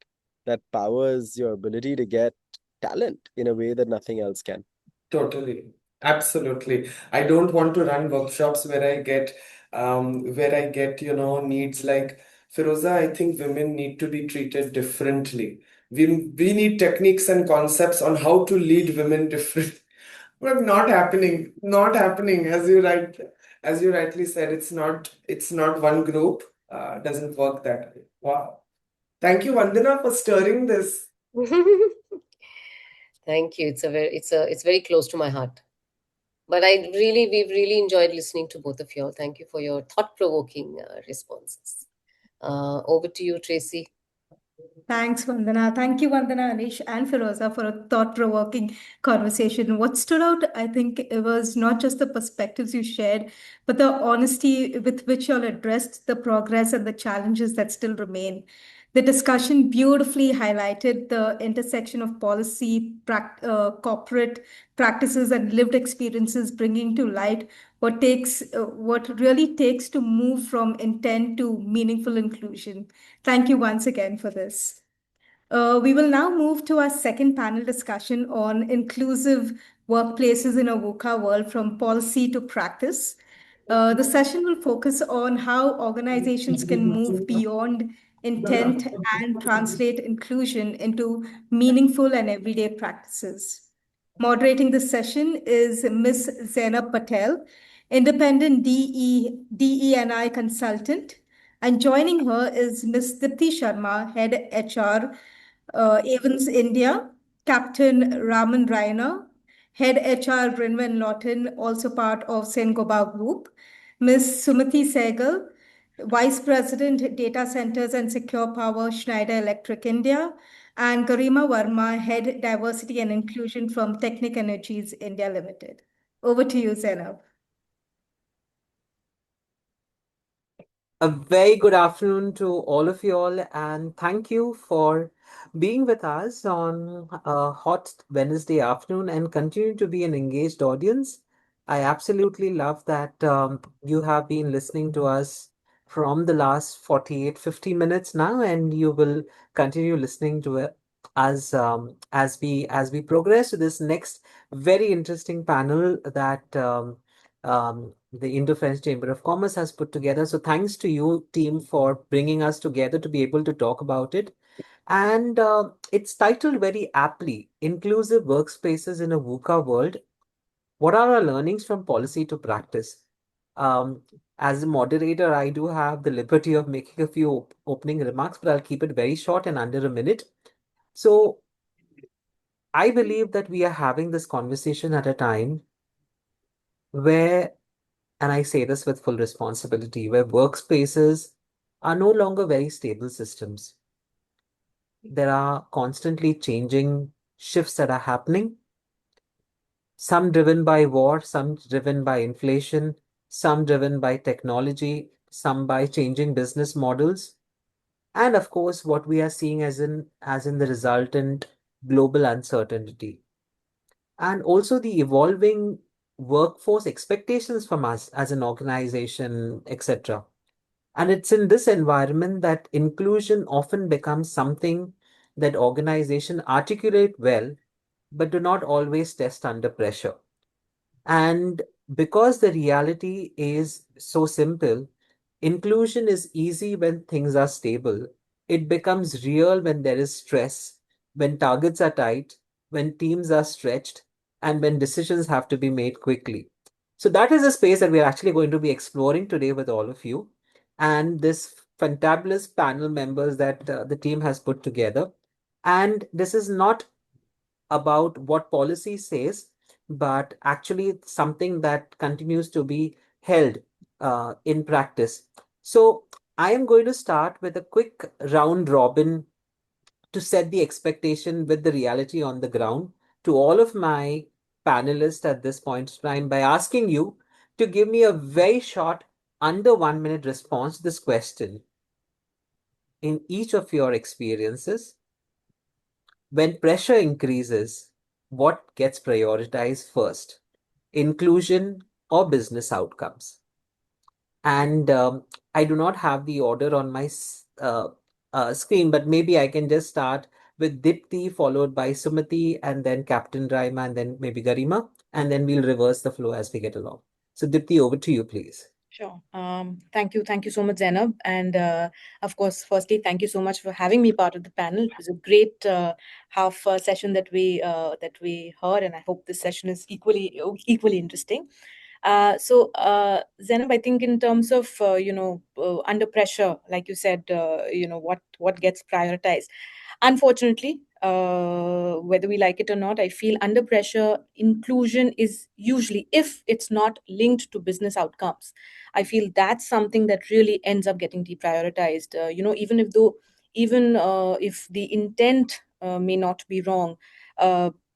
powers your ability to get talent in a way that nothing else can. Totally. Absolutely. I don't want to run workshops where I get, needs like Firoza, I think women need to be treated differently. We need techniques and concepts on how to lead women different. But not happening. Not happening. As you rightly said, it's not one group. Doesn't work that way. Wow. Thank you, Vandana, for stirring this. Thank you. It's very close to my heart. But we've really enjoyed listening to both of you. Thank you for your thought-provoking responses. Over to you, Tracy. Thanks, Vandana. Thank you, Vandana, Anish, and Firoza for a thought-provoking conversation. What stood out, I think, it was not just the perspectives you shared, but the honesty with which you all addressed the progress and the challenges that still remain. The discussion beautifully highlighted the intersection of policy, corporate practices, and lived experiences, bringing to light what really takes to move from intent to meaningful inclusion. Thank you once again for this. We will now move to our second panel discussion on inclusive workplaces in a VUCA world from policy to practice. The session will focus on how organizations can move beyond intent and translate inclusion into meaningful and everyday practices. Moderating this session is Ms. Zainab Patel, independent DE&I consultant, and joining her is Ms. Dipti Sharma, head HR, Avens India, Captain Raman Raina, head HR Rinwen Lawton, also part of Sengoba Group, Ms. Sumati Sehgal, Vice President, Data Centers and Secure Power, Schneider Electric India, and Garima Verma, Head Diversity and Inclusion from Technic Energies India Limited. Over to you, Zainab. A very good afternoon to all of you all, and thank you for being with us on a hot Wednesday afternoon and continue to be an engaged audience. I absolutely love that you have been listening to us from the last 48, 50 minutes now, and you will continue listening to it as we progress to this next very interesting panel that the Indo-French Chamber of Commerce has put together. So thanks to you, team, for bringing us together to be able to talk about it. And it's titled very aptly, Inclusive Workspaces in a VUCA World. What are our learnings from policy to practice? As a moderator, I do have the liberty of making a few opening remarks, but I'll keep it very short and under a minute. So I believe that we are having this conversation at a time where, and I say this with full responsibility, where workspaces are no longer very stable systems. There are constantly changing shifts that are happening. some driven by war, some driven by inflation, some driven by technology, some by changing business models, and of course, what we are seeing as in the resultant global uncertainty, and also the evolving workforce expectations from us as an organization, etc. And it's in this environment that inclusion often becomes something that organizations articulate well, but do not always test under pressure. And because the reality is so simple, inclusion is easy when things are stable. It becomes real when there is stress, when targets are tight, when teams are stretched, and when decisions have to be made quickly. So, that is a space that we're actually going to be exploring today with all of you. And this fantabulous panel members that the team has put together. And this is not about what policy says, but actually it's something that continues to be held in practice. So I am going to start with a quick round robin to set the expectation with the reality on the ground to all of my panelists at this point in time by asking you to give me a very short, under 1 minute response to this question. In each of your experiences, when pressure increases, what gets prioritized first? Inclusion or business outcomes? And I do not have the order on my screen, but maybe I can just start with Dipti, followed by Sumati, and then Captain Raima, and then maybe Garima, and then we'll reverse the flow as we get along. So Dipti, over to you, please. Sure. Thank you. Thank you so much, Zainab. And of course, firstly, thank you so much for having me part of the panel. It was a great half session that we heard, and I hope this session is equally interesting. Zainab, I think in terms of under pressure, like you said, what gets prioritized. Unfortunately, whether we like it or not, I feel under pressure, inclusion is usually, if it's not linked to business outcomes, I feel that's something that really ends up getting deprioritized. Even if the intent may not be wrong,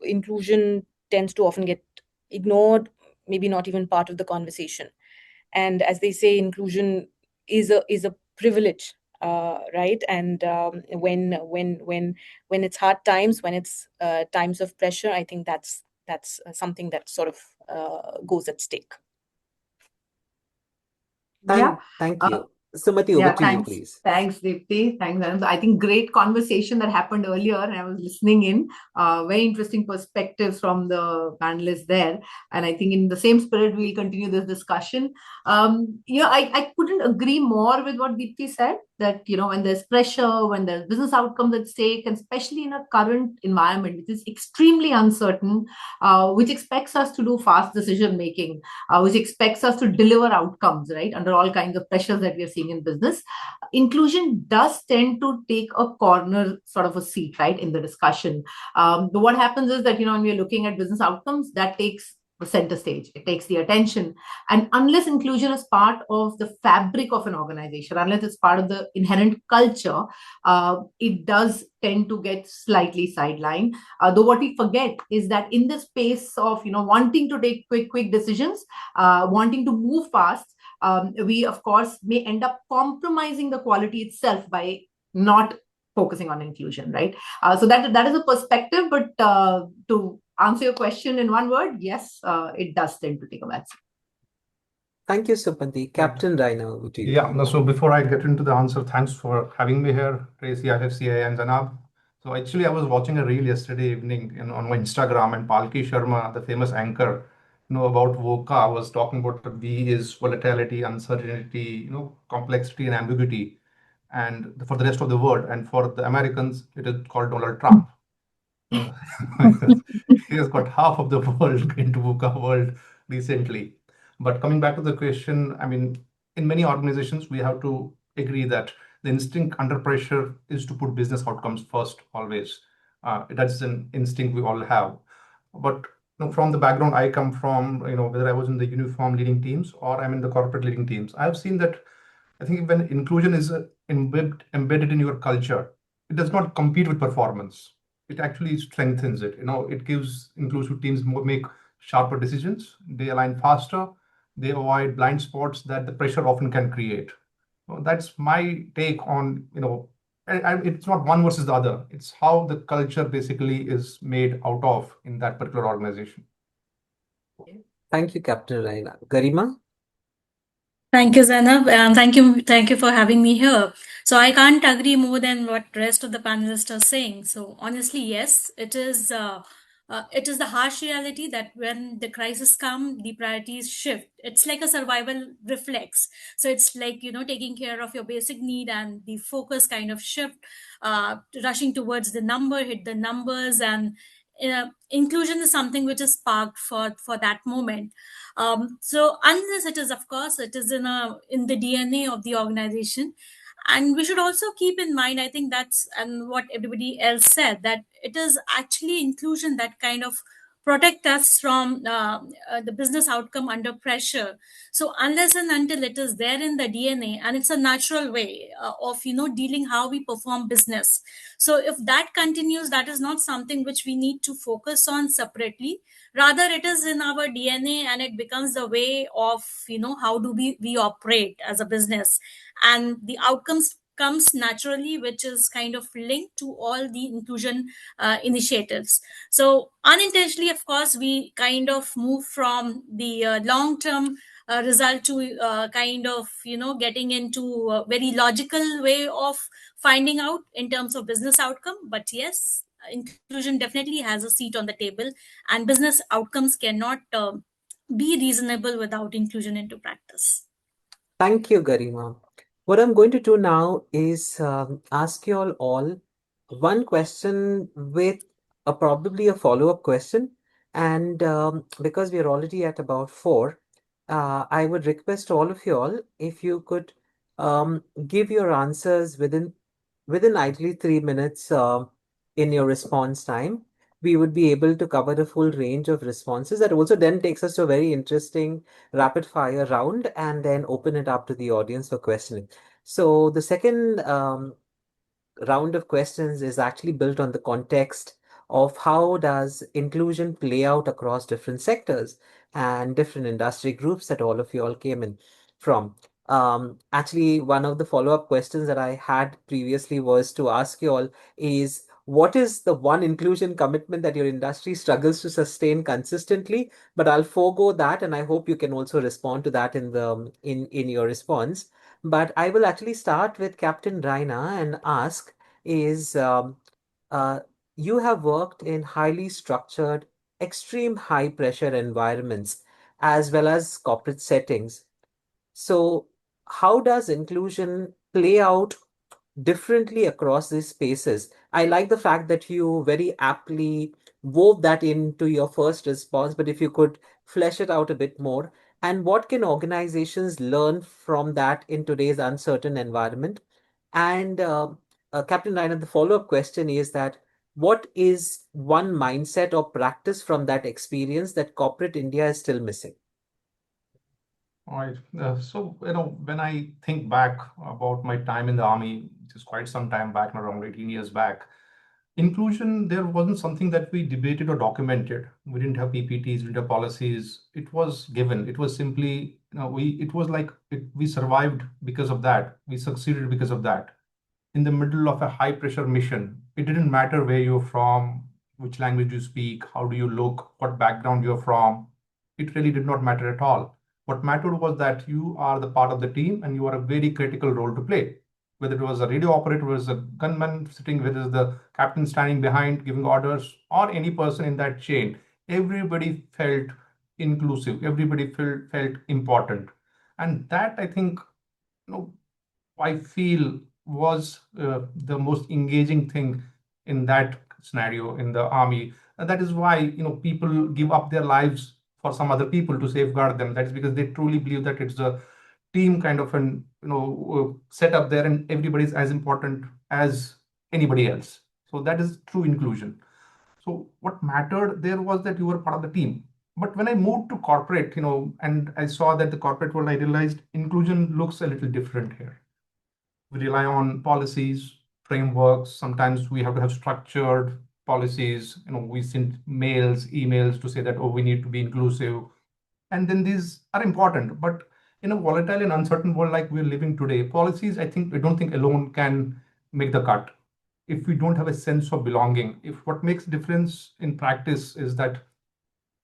inclusion tends to often get ignored, maybe not even part of the conversation. And as they say, inclusion is a privilege, right? And when it's hard times, when it's times of pressure, I think that's something that sort of goes at stake. Thank you. Sumati, over to you, please. Thanks, Deepti. Thanks, Anand. I think great conversation that happened earlier, and I was listening in. Very interesting perspectives from the panelists there. And I think in the same spirit, we'll continue this discussion. I couldn't agree more with what Deepti said, that, when there's pressure, when there's business outcomes at stake, and especially in a current environment, which is extremely uncertain, which expects us to do fast decision making, which expects us to deliver outcomes, right, under all kinds of pressures that we are seeing in business, inclusion does tend to take a corner sort of a seat, right, in the discussion. But what happens is that, when we're looking at business outcomes, that takes the center stage. It takes the attention. And unless inclusion is part of the fabric of an organization, unless it's part of the inherent culture, it does tend to get slightly sidelined. Though what we forget is that in the space of, wanting to take quick decisions, wanting to move fast, we, of course, may end up compromising the quality itself by not focusing on inclusion, right? So that is a perspective, but to answer your question in one word, yes, it does tend to take a backseat. Thank you, Sumati. Captain Raina, over to you. Yeah, so before I get into the answer, thanks for having me here, Tracy, IFCCI, and Zanab. So actually, I was watching a reel yesterday evening on my Instagram, and Palki Sharma, the famous anchor, about VUCA, was talking about the V is volatility, uncertainty, complexity and ambiguity, and for the rest of the world. And for the Americans, it is called Donald Trump. He has got half of the world into VUCA world recently. But coming back to the question, I mean, in many organizations, we have to agree that the instinct under pressure is to put business outcomes first, always. That's an instinct we all have. But from the background I come from, whether I was in the uniform leading teams or I'm in the corporate leading teams, I've seen that I think when inclusion is embedded in your culture, it does not compete with performance. It actually strengthens it. It gives inclusive teams make sharper decisions, they align faster, they avoid blind spots that the pressure often can create. So that's my take on, it's not one versus the other. It's how the culture basically is made out of in that particular organization. Thank you, Captain Raina. Garima? Thank you, Zainab, and thank you for having me here. So I can't agree more than what rest of the panelists are saying. So honestly, yes, it is the harsh reality that when the crisis come, the priorities shift. It's like a survival reflex. So it's like, taking care of your basic need, and the focus kind of shift, rushing towards the number, hit the numbers, and inclusion is something which is sparked for that moment. So unless it is, of course, it is in the DNA of the organization. And we should also keep in mind, I think that's and what everybody else said, that it is actually inclusion that kind of protect us from the business outcome under pressure. So unless and until it is there in the DNA, and it's a natural way of dealing how we perform business. So if that continues, that is not something which we need to focus on separately. Rather, it is in our DNA, and it becomes the way of how do we operate as a business, and the outcomes comes naturally, which is kind of linked to all the inclusion initiatives. So unintentionally, of course, we kind of move from the long term result to kind of getting into a very logical way of finding out in terms of business outcome. But yes, inclusion definitely has a seat on the table, and business outcomes cannot be reasonable without inclusion into practice. Thank you, Garima. What I'm going to do now is ask you all one question with probably a follow-up question. And because we are already at about 4, I would request all of you all if you could give your answers within ideally 3 minutes in your response time. We would be able to cover the full range of responses. That also then takes us to a very interesting rapid fire round and then open it up to the audience for questioning. So the second round of questions is actually built on the context of how does inclusion play out across different sectors and different industry groups that all of you all came in from. Actually, one of the follow-up questions that I had previously was to ask you all is, what is the one inclusion commitment that your industry struggles to sustain consistently? But I'll forego that, and I hope you can also respond to that in your response. But I will actually start with Captain Raina and ask is uh, you have worked in highly structured, extreme high pressure environments as well as corporate settings. So how does inclusion play out differently across these spaces? I like the fact that you very aptly wove that into your first response, but if you could flesh it out a bit more. And what can organizations learn from that in today's uncertain environment? And Captain Ryan, the follow-up question is that what is one mindset or practice from that experience that corporate India is still missing? All right. So, when I think back about my time in the army, which is quite some time back, around 18 years back, inclusion, there wasn't something that we debated or documented. We didn't have PPTs, we didn't have policies. It was given. It was simply, it was like we survived because of that. We succeeded because of that. In the middle of a high pressure mission, it didn't matter where you're from, which language you speak, how do you look, what background you're from. It really did not matter at all. What mattered was that you are the part of the team and you are a very critical role to play. Whether it was a radio operator, was a gunman sitting, whether it's the captain standing behind giving orders, or any person in that chain, everybody felt inclusive, everybody felt important. And that, I think, I feel was the most engaging thing in that scenario in the army. And that is why people give up their lives for some other people to safeguard them. That is because they truly believe that it's a team kind of an set up there, and everybody is as important as anybody else. So that is true inclusion. So what mattered there was that you were part of the team. But when I moved to corporate, and I saw that the corporate world, I realized inclusion looks a little different here. We rely on policies, frameworks. Sometimes we have to have structured policies. We send mails, emails to say that, oh, we need to be inclusive. And then these are important. But in a volatile and uncertain world like we're living today, policies, I don't think alone can make the cut. If we don't have a sense of belonging, if what makes difference in practice is that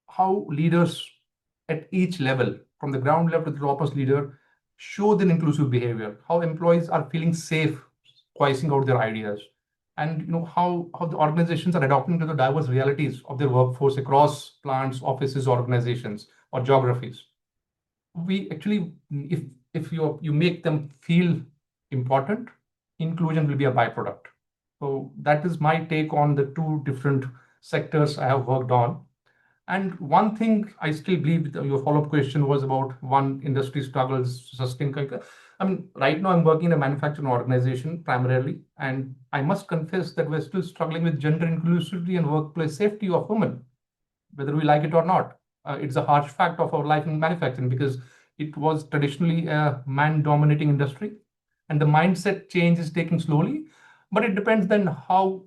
how leaders at each level, from the ground level to the topmost leader, show their inclusive behavior, how employees are feeling safe voicing out their ideas, and how the organizations are adapting to the diverse realities of their workforce across plants, offices, organizations, or geographies. We actually, if you make them feel important, inclusion will be a byproduct. So that is my take on the two different sectors I have worked on. And one thing I still believe, your follow-up question was about one industry struggles to sustain. I mean, right now I'm working in a manufacturing organization primarily, and I must confess that we're still struggling with gender inclusivity and workplace safety of women, whether we like it or not. It's a harsh fact of our life in manufacturing because it was traditionally a man-dominating industry, and the mindset change is taking slowly. But it depends then how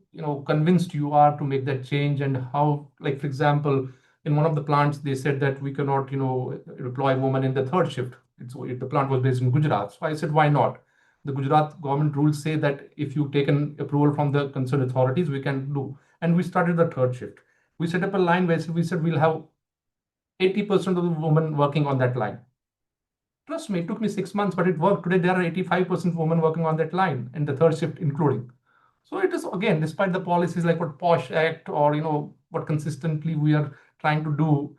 convinced you are to make that change, and how, like for example, in one of the plants they said that we cannot employ women in the third shift. The plant was based in Gujarat, so I said, why not? The Gujarat government rules say that if you take an approval from the concerned authorities, we can do. And we started the third shift. We set up a line where we said we'll have 80% of the women working on that line. Trust me, it took me 6 months, but it worked. Today, there are 85% women working on that line in the third shift, including. So it is, again, despite the policies like what POSH Act or, what consistently we are trying to do,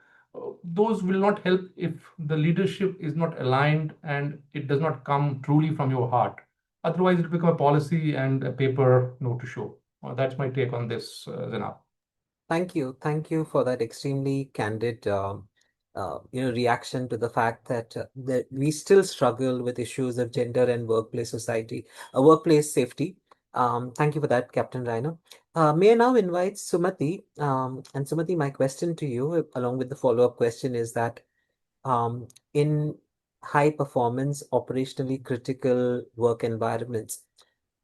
those will not help if the leadership is not aligned and it does not come truly from your heart. Otherwise, it will become a policy and a paper note to show. That's my take on this, Zainab. Thank you. Thank you for that extremely candid reaction to the fact that we still struggle with issues of gender and workplace safety. Thank you for that, Captain Rhino. May I now invite Sumati? And Sumati, my question to you, along with the follow-up question, is that in high performance, operationally critical work environments,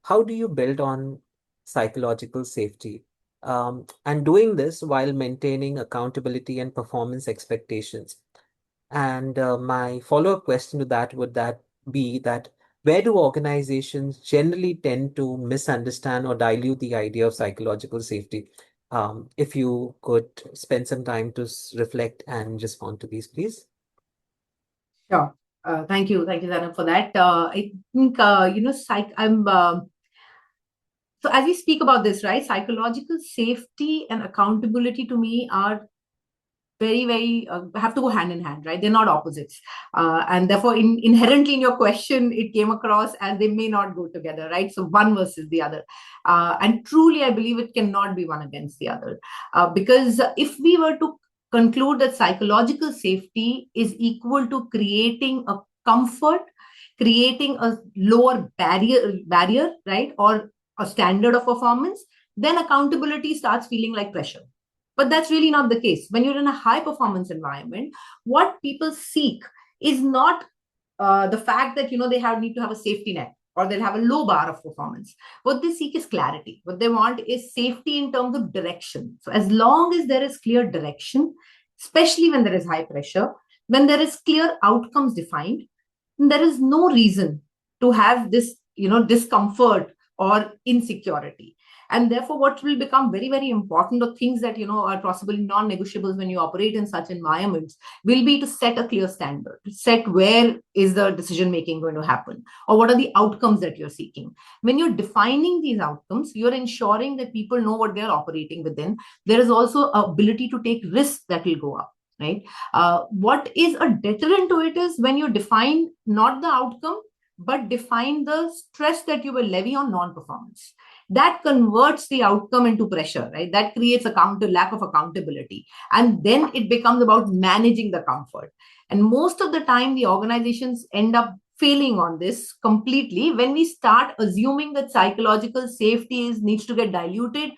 how do you build on psychological safety? And doing this while maintaining accountability and performance expectations. And my follow-up question to that would be that where do organizations generally tend to misunderstand or dilute the idea of psychological safety? If you could spend some time to reflect and respond to these, please. Sure. Thank you, Zainab, for that. I think so as we speak about this, right, psychological safety and accountability to me are very, very have to go hand in hand, right? They're not opposites, and therefore, inherently in your question, it came across as they may not go together, right? So one versus the other, and truly, I believe it cannot be one against the other, because if we were to conclude that psychological safety is equal to creating a comfort, creating a lower barrier, right, or a standard of performance, then accountability starts feeling like pressure. But that's really not the case. When you're in a high performance environment, what people seek is not the fact that they need to have a safety net or they'll have a low bar of performance. What they seek is clarity. What they want is safety in terms of direction. So as long as there is clear direction, especially when there is high pressure, when there is clear outcomes defined, there is no reason to have this discomfort or insecurity. And therefore, what will become very, very important, or things that are possibly non-negotiables when you operate in such environments, will be to set a clear standard, set where is the decision making going to happen, or what are the outcomes that you're seeking. When you're defining these outcomes, you're ensuring that people know what they're operating within. There is also an ability to take risks that will go up, right? What is a deterrent to it is when you define not the outcome, but define the stress that you will levy on non-performance. That converts the outcome into pressure, right? That creates lack of accountability. And then it becomes about managing the comfort. And most of the time, the organizations end up failing on this completely when we start assuming that psychological safety needs to get diluted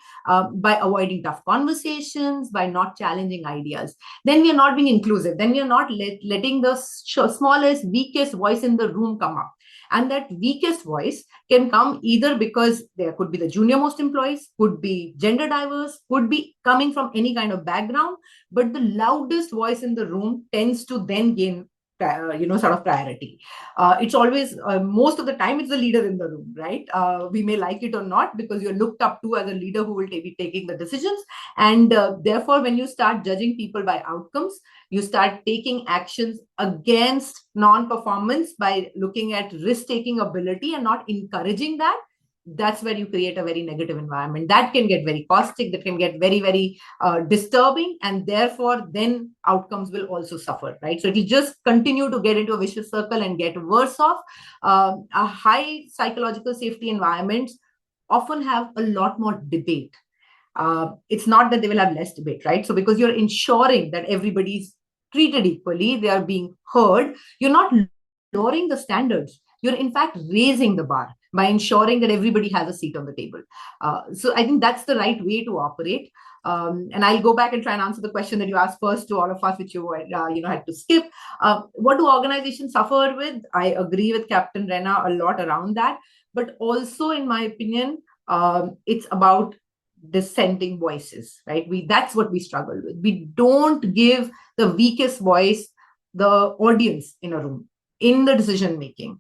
by avoiding tough conversations, by not challenging ideas. Then we are not being inclusive. Then we are not letting the smallest, weakest voice in the room come up. And that weakest voice can come either because there could be the junior most employees, could be gender diverse, could be coming from any kind of background, but the loudest voice in the room tends to then gain sort of priority. It's always, most of the time, it's the leader in the room, right? We may like it or not because you're looked up to as a leader who will be taking the decisions. And therefore, when you start judging people by outcomes, you start taking actions against non-performance by looking at risk-taking ability and not encouraging that. That's where you create a very negative environment. That can get very caustic, that can get very, very disturbing, and therefore then outcomes will also suffer, right? So it will just continue to get into a vicious circle and get worse off. A high psychological safety environments often have a lot more debate. It's not that they will have less debate, right? So because you're ensuring that everybody's treated equally, they are being heard, you're not lowering the standards. You're in fact raising the bar by ensuring that everybody has a seat on the table. So I think that's the right way to operate. And I'll go back and try and answer the question that you asked first to all of us, which you had to skip. What do organizations suffer with? I agree with Captain Rena a lot around that. But also, in my opinion, it's about dissenting voices, right? That's what we struggle with. We don't give the weakest voice the audience in a room, in the decision making.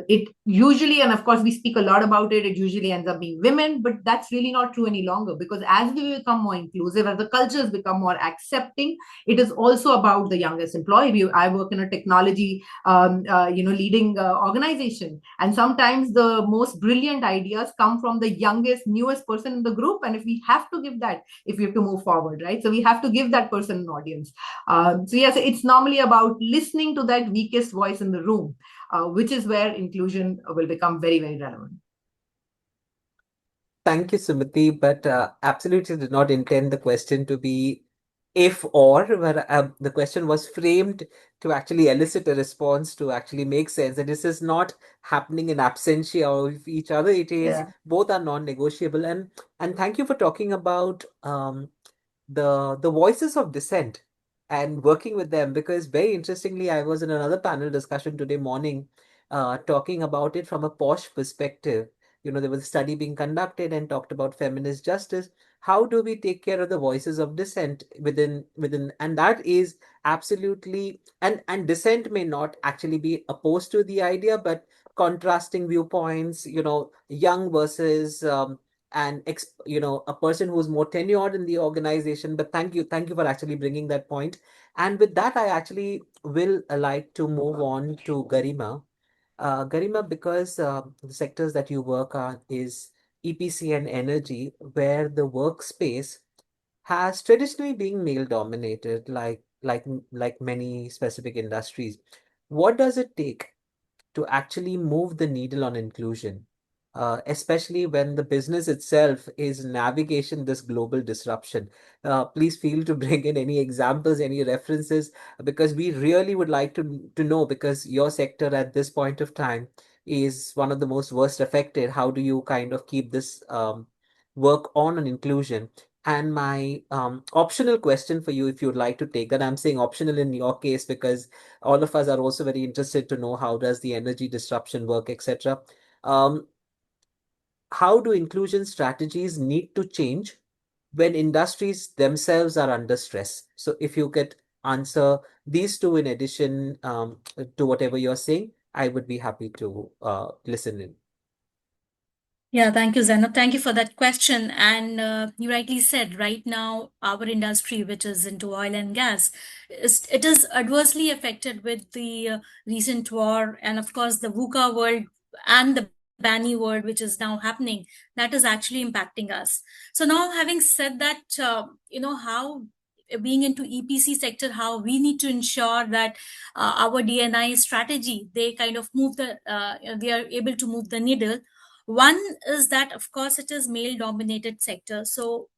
It usually, and of course we speak a lot about it, it usually ends up being women, but that's really not true any longer, because as we become more inclusive, as the cultures become more accepting, it is also about the youngest employee. I work in a technology leading organization, and sometimes the most brilliant ideas come from the youngest, newest person in the group. And if we have to give that, if we have to move forward, right, so we have to give that person an audience. So yes, it's normally about listening to that weakest voice in the room, which is where inclusion will become very, very relevant. Thank you, Sumati, but absolutely did not intend the question to be if or, where the question was framed to actually elicit a response to actually make sense. And this is not happening in absentia of each other. It is both are non-negotiable. And thank you for talking about the voices of dissent and working with them, because very interestingly, I was in another panel discussion today morning talking about it from a posh perspective. There was a study being conducted and talked about feminist justice. How do we take care of the voices of dissent within, and that is absolutely, and dissent may not actually be opposed to the idea, but contrasting viewpoints, young versus and a person who's more tenured in the organization. But thank you for actually bringing that point. And with that, I actually will like to move on to Garima. Garima, because the sectors that you work on is EPC and energy, where the workspace has traditionally been male dominated, like many specific industries. What does it take to actually move the needle on inclusion, especially when the business itself is navigation this global disruption? Please feel to bring in any examples, any references, because we really would like to know, because your sector at this point of time is one of the most worst affected. How do you kind of keep this work on inclusion? And my optional question for you, if you'd like to take that, I'm saying optional in your case because all of us are also very interested to know how does the energy disruption work, etc. How do inclusion strategies need to change when industries themselves are under stress? So if you could answer these two in addition to whatever you're saying, I would be happy to listen in. Yeah, thank you, Zainab. Thank you for that question. And you rightly said, right now, our industry, which is into oil and gas, it is adversely affected with the recent war, and of course, the VUCA world and the Bani world, which is now happening, that is actually impacting us. So now, having said that, how being into EPC sector, how we need to ensure that our D&I strategy, they kind of move they are able to move the needle. One is that, of course, it is male dominated sector, so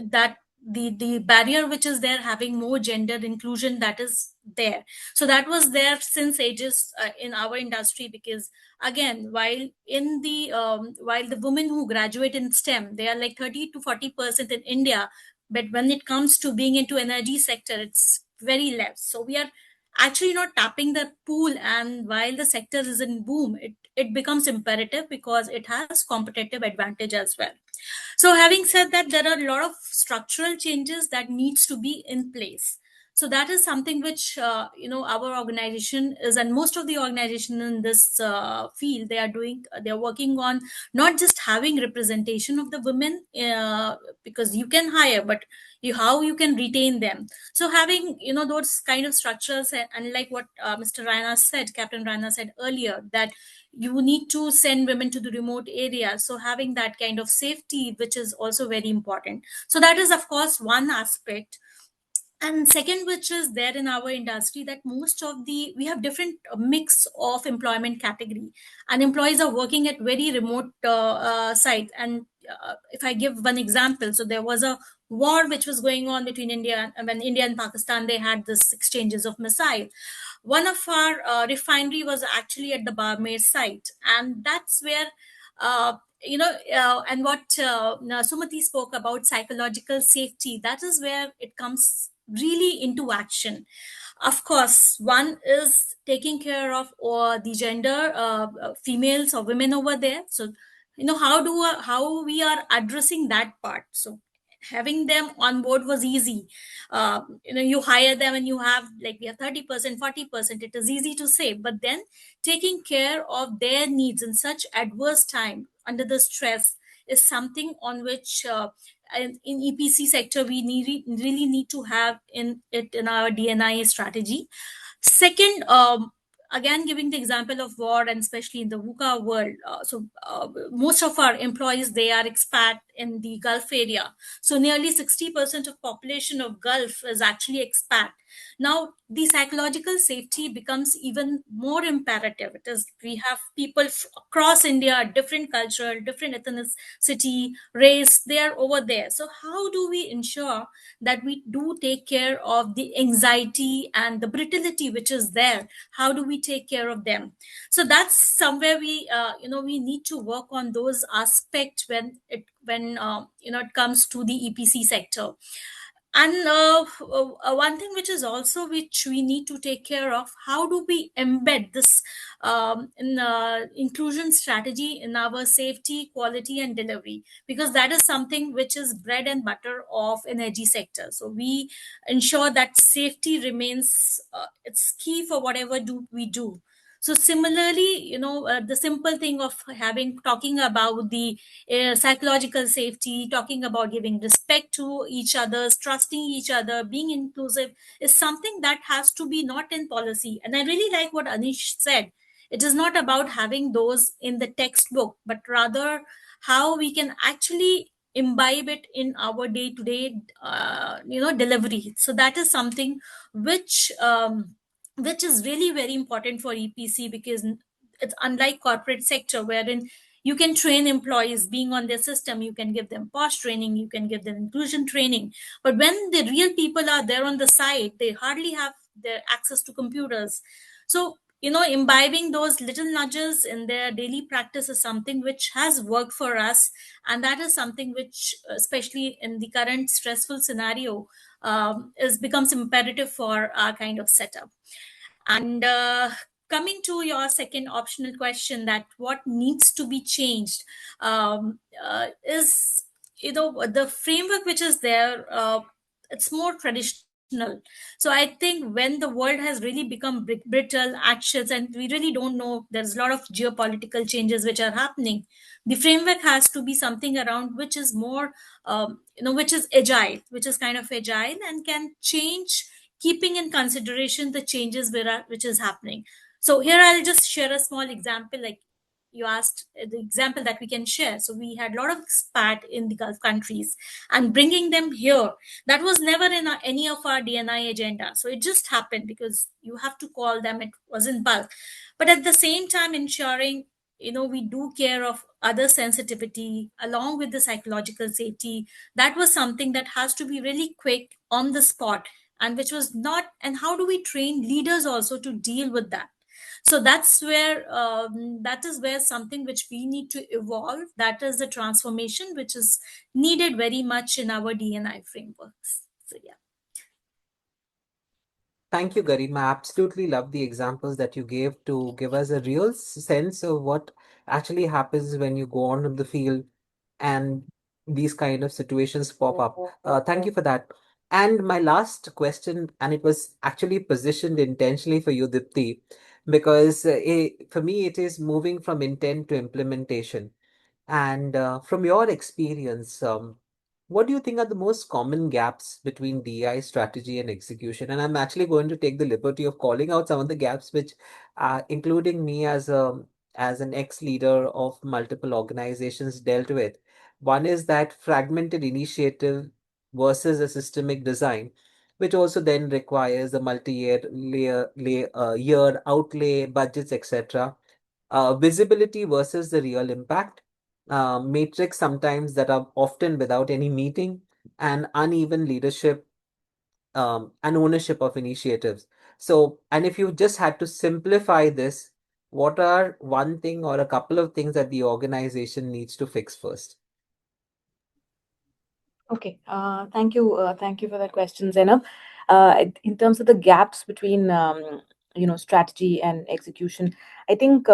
that the barrier which is there, having more gender inclusion, that is there. So that was there since ages in our industry, because again, while the women who graduate in STEM, they are like 30 to 40% in India, but when it comes to being into energy sector, it's very less. So we are actually not tapping the pool, and while the sector is in boom, it becomes imperative because it has competitive advantage as well. So having said that, there are a lot of structural changes that needs to be in place. So that is something which our organization is, and most of the organization in this field, they are doing. They are working on not just having representation of the women, because you can hire, but how you can retain them. So having those kind of structures, and like what Mr. Raina said, Captain Raina said earlier, that you need to send women to the remote areas, so having that kind of safety, which is also very important. So that is of course one aspect. And second, which is there in our industry, that most of the we have different mix of employment category, and employees are working at very remote sites. And if I give one example, so there was a war which was going on between India, when India and Pakistan, they had this exchanges of missile. One of our refinery was actually at the Barmer site, and that's where and what Sumati spoke about psychological safety, that is where it comes really into action. Of course, one is taking care of the gender, females or women over there. So how we are addressing that part. So having them on board was easy. You hire them and you have, like, we have 30%, 40%, it is easy to say. But then taking care of their needs in such adverse time under the stress is something on which in EPC sector we really need to have in our DNI strategy. Second, again giving the example of war, and especially in the VUCA world, most of our employees, they are expat in the Gulf area. So nearly 60% of population of Gulf is actually expat. Now the psychological safety becomes even more imperative. It is, we have people across India, different culture, different ethnicity, race, they are over there. So how do we ensure that we do take care of the anxiety and the brutality which is there? How do we take care of them? So that's somewhere we need to work on those aspects when it comes to the EPC sector. And one thing which is also which we need to take care of, how do we embed this in inclusion strategy in our safety, quality and delivery, because that is something which is bread and butter of energy sector. So we ensure that safety remains, it's key for whatever do we do. So similarly, the simple thing of talking about the psychological safety, talking about giving respect to each other, trusting each other, being inclusive, is something that has to be not in policy. And I really like what Anish said. It is not about having those in the textbook, but rather how we can actually imbibe it in our day-to-day delivery. So that is something which is really very important for EPC, because it's unlike corporate sector, wherein you can train employees being on their system, you can give them post training, you can give them inclusion training. But when the real people are there on the site, they hardly have their access to computers. So imbibing those little nudges in their daily practice is something which has worked for us, and that is something which, especially in the current stressful scenario, is becomes imperative for our kind of setup. And coming to your second optional question, that what needs to be changed, is the framework which is there, it's more traditional. So I think when the world has really become brittle, anxious, and we really don't know, there's a lot of geopolitical changes which are happening. The framework has to be something around which is more which is agile, which is kind of agile and can change, keeping in consideration the changes which is happening. So here I'll just share a small example. Like you asked, the example that we can share. So we had a lot of expat in the Gulf countries, and bringing them here, that was never in any of our DNI agenda. So it just happened because you have to call them. It was in bulk, but at the same time ensuring we do care of other sensitivity along with the psychological safety. That was something that has to be really quick on the spot, and which was not. And how do we train leaders also to deal with that? So that is where something which we need to evolve, that is the transformation which is needed very much in our DNI frameworks. So yeah. Thank you, Garima. I absolutely love the examples that you gave to give us a real sense of what actually happens when you go on in the field and these kind of situations pop up. Thank you for that. And my last question, and it was actually positioned intentionally for you, Dipti, because for me, it is moving from intent to implementation. And from your experience, what do you think are the most common gaps between DI strategy and execution? And I'm actually going to take the liberty of calling out some of the gaps, which, including me as an ex-leader of multiple organizations, dealt with. One is that fragmented initiative versus a systemic design, which also then requires a multi-year year outlay, budgets, etc. Visibility versus the real impact, matrix sometimes that are often without any meeting, and uneven leadership and ownership of initiatives. So, and if you just had to simplify this, what are one thing or a couple of things that the organization needs to fix first? Okay, thank you for that question, Zainab. In terms of the gaps between strategy and execution, I think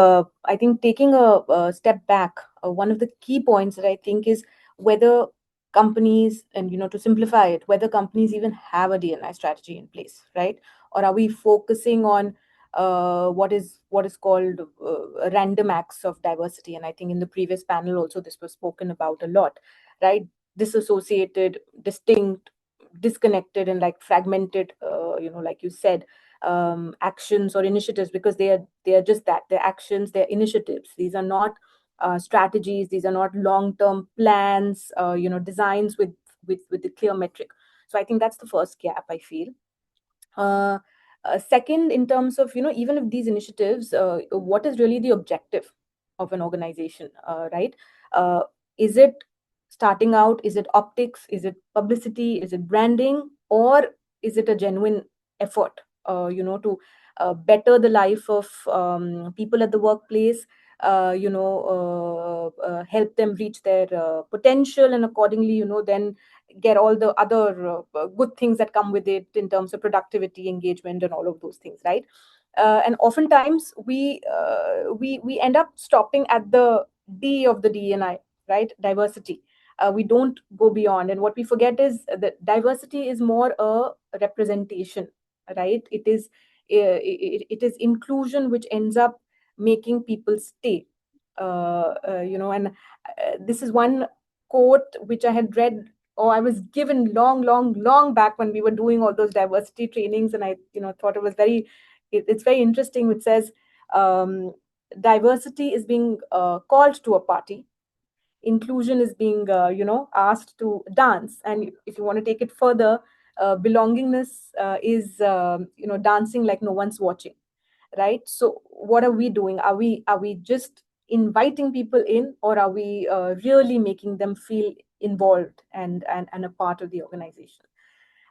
taking a step back, one of the key points that I think is whether companies, and to simplify it, whether companies even have a D&I strategy in place, right? Or are we focusing on what is called random acts of diversity? And I think in the previous panel also this was spoken about a lot, right? Disassociated, distinct, disconnected, and like fragmented, like you said, actions or initiatives, because they are just that, they're actions, they're initiatives. These are not strategies, these are not long-term plans, designs with a clear metric. So I think that's the first gap I feel. uh, Second, in terms of, even if these initiatives, what is really the objective of an organization, right? uh, is it starting out, is it optics, is it publicity, is it branding, or is it a genuine effort to better the life of people at the workplace, help them reach their potential, and accordingly, then get all the other good things that come with it in terms of productivity, engagement, and all of those things, right? And oftentimes we end up stopping at the D of the DNI, right? Diversity. We don't go beyond, and what we forget is that diversity is more a representation, right? It is inclusion which ends up making people stay. And this is one quote which I had read, or I was given long back when we were doing all those diversity trainings, and I thought it was it's very interesting, which says, diversity is being called to a party, inclusion is being asked to dance, and if you want to take it further, belongingness is dancing like no one's watching, right? So what are we doing? Are we just inviting people in, or are we really making them feel involved and a part of the organization?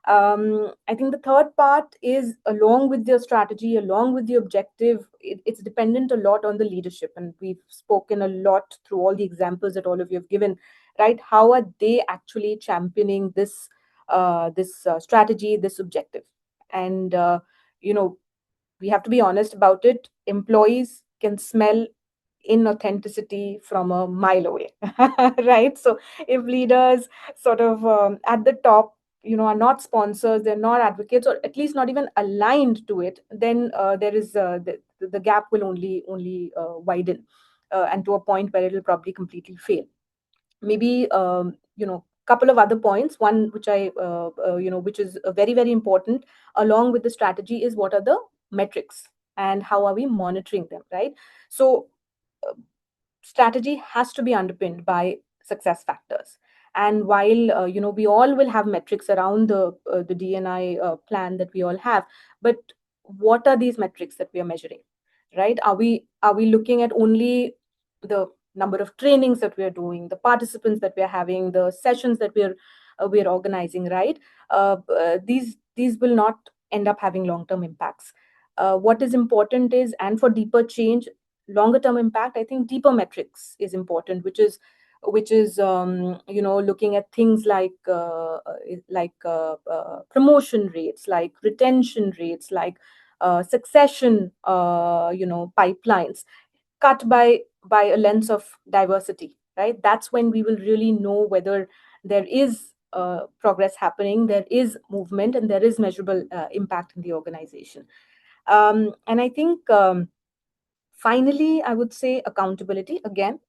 I think the third part is, along with the strategy, along with the objective, it's dependent a lot on the leadership. And we've spoken a lot through all the examples that all of you have given, right? How are they actually championing this strategy, this objective? And we have to be honest about it. Employees can smell inauthenticity from a mile away, right? So if leaders sort of at the top, are not sponsors, they're not advocates, or at least not even aligned to it, then there is the gap will only widen, and to a point where it will probably completely fail. Maybe couple of other points. One which which is very important, along with the strategy, is what are the metrics and how are we monitoring them, right? So strategy has to be underpinned by success factors. And while we all will have metrics around the DNI plan that we all have, but what are these metrics that we are measuring, right? Are we looking at only the number of trainings that we are doing, the participants that we are having, the sessions that we're organizing, right? These will not end up having long-term impacts. What is important is, and for deeper change, longer term impact, I think deeper metrics is important, which is which is looking at things like promotion rates, like retention rates, like succession pipelines, cut by a lens of diversity, right? That's when we will really know whether there is progress happening, there is movement, and there is measurable impact in the organization. And I think finally, I would say accountability again,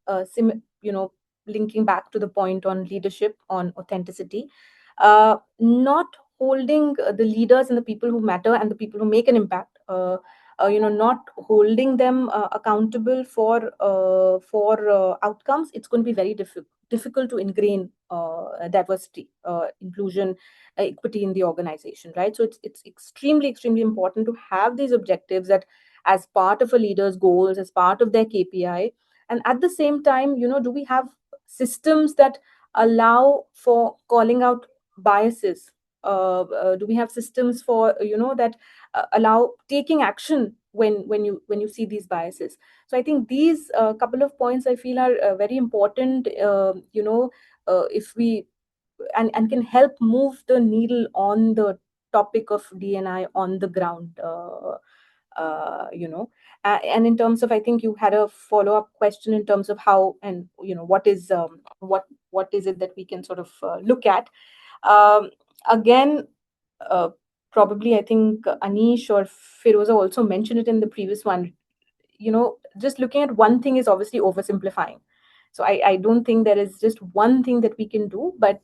linking back to the point on leadership, on authenticity, not holding the leaders and the people who matter and the people who make an impact, not holding them accountable for outcomes. It's going to be very difficult to ingrain diversity, inclusion, equity in the organization, right? So it's extremely important to have these objectives that as part of a leader's goals, as part of their KPI. And at the same time, do we have systems that allow for calling out biases? Do we have systems for that allow taking action when you see these biases? So I think these couple of points I feel are very important. If we and can help move the needle on the topic of D&I on the ground. And in terms of, I think you had a follow-up question in terms of how and what is it that we can sort of look at. Again, probably I think Anish or Firoza also mentioned it in the previous one. Just looking at one thing is obviously oversimplifying. So I don't think there is just one thing that we can do, but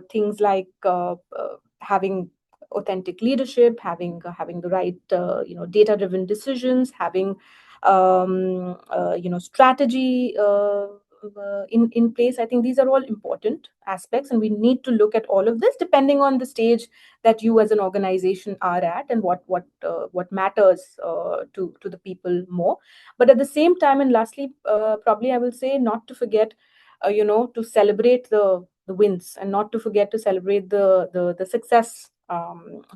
things like having authentic leadership, having the right data-driven decisions, having strategy in place. I think these are all important aspects, and we need to look at all of this depending on the stage that you as an organization are at and what matters to the people more. But at the same time, and lastly, probably I will say not to forget to celebrate the wins, and not to forget to celebrate the success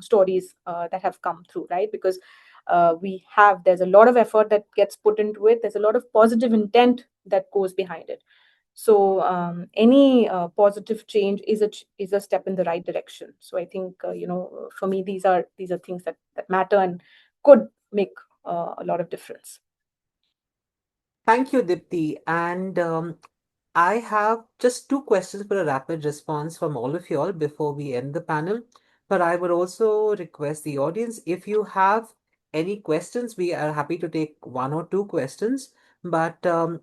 stories that have come through, right? Because there's a lot of effort that gets put into it. There's a lot of positive intent that goes behind it. So any positive change is a step in the right direction. So I think for me these are things that matter and could make a lot of difference. Thank you, Dipti. And I have just two questions for a rapid response from all of you all before we end the panel. But I would also request the audience, if you have any questions, we are happy to take one or two questions. But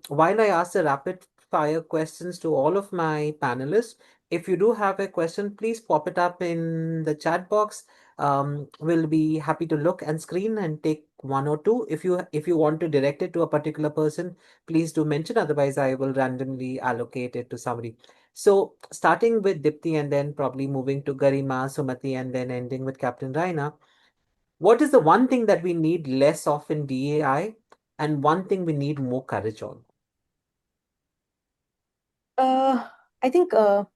while I ask the rapid fire questions to all of my panelists, if you do have a question, please pop it up in the chat box. We'll be happy to look and screen and take one or two. If you want to direct it to a particular person, please do mention. Otherwise, I will randomly allocate it to somebody. So starting with Dipti and then probably moving to Garima, Sumati, and then ending with Captain Raina. What is the one thing that we need less of in DAI and one thing we need more courage on? I think to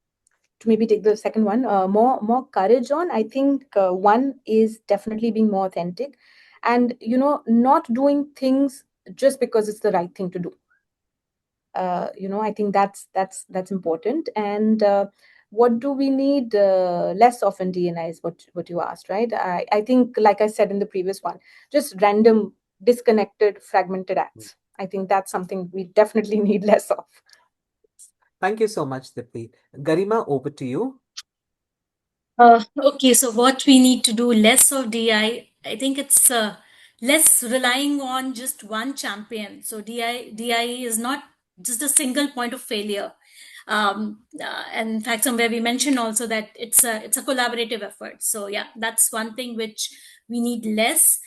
maybe take the second one, more courage on. I think one is definitely being more authentic, and not doing things just because it's the right thing to do. I think that's important. And what do we need less of in D&I is what you asked, right? I think, like I said in the previous one, just random, disconnected, fragmented acts. I think that's something we definitely need less of. Thank you so much, Dipti. Garima, over to you. Okay, so what we need to do less of DI, I think it's less relying on just one champion. So DI is not just a single point of failure. And in fact, somewhere we mentioned also that it's a collaborative effort. So yeah, that's one thing which we need less.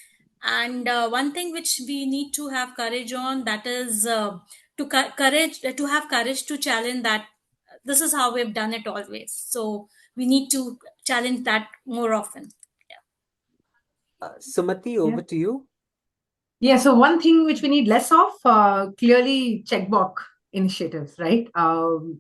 And one thing which we need to have courage on, that is to have courage to challenge that this is how we've done it always. So we need to challenge that more often. Sumati, over to you. Yeah, so one thing which we need less of, clearly checkbox initiatives, right?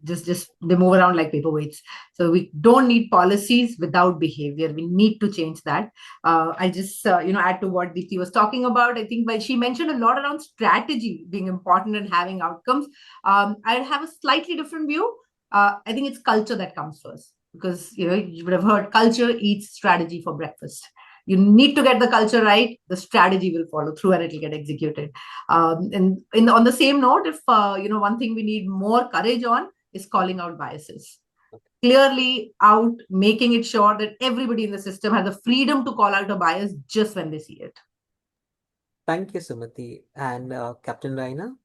Just they move around like paperweights. So we don't need policies without behavior. We need to change that. I just add to what Deepthi was talking about. I think she mentioned a lot around strategy being important and having outcomes. I have a slightly different view. I think it's culture that comes first, because you would have heard culture eats strategy for breakfast. You need to get the culture right, the strategy will follow through and it will get executed. And on the same note, if one thing we need more courage on is calling out biases. Clearly out, making it sure that everybody in the system has the freedom to call out a bias just when they see it. Thank you, Sumati. And Captain Raina?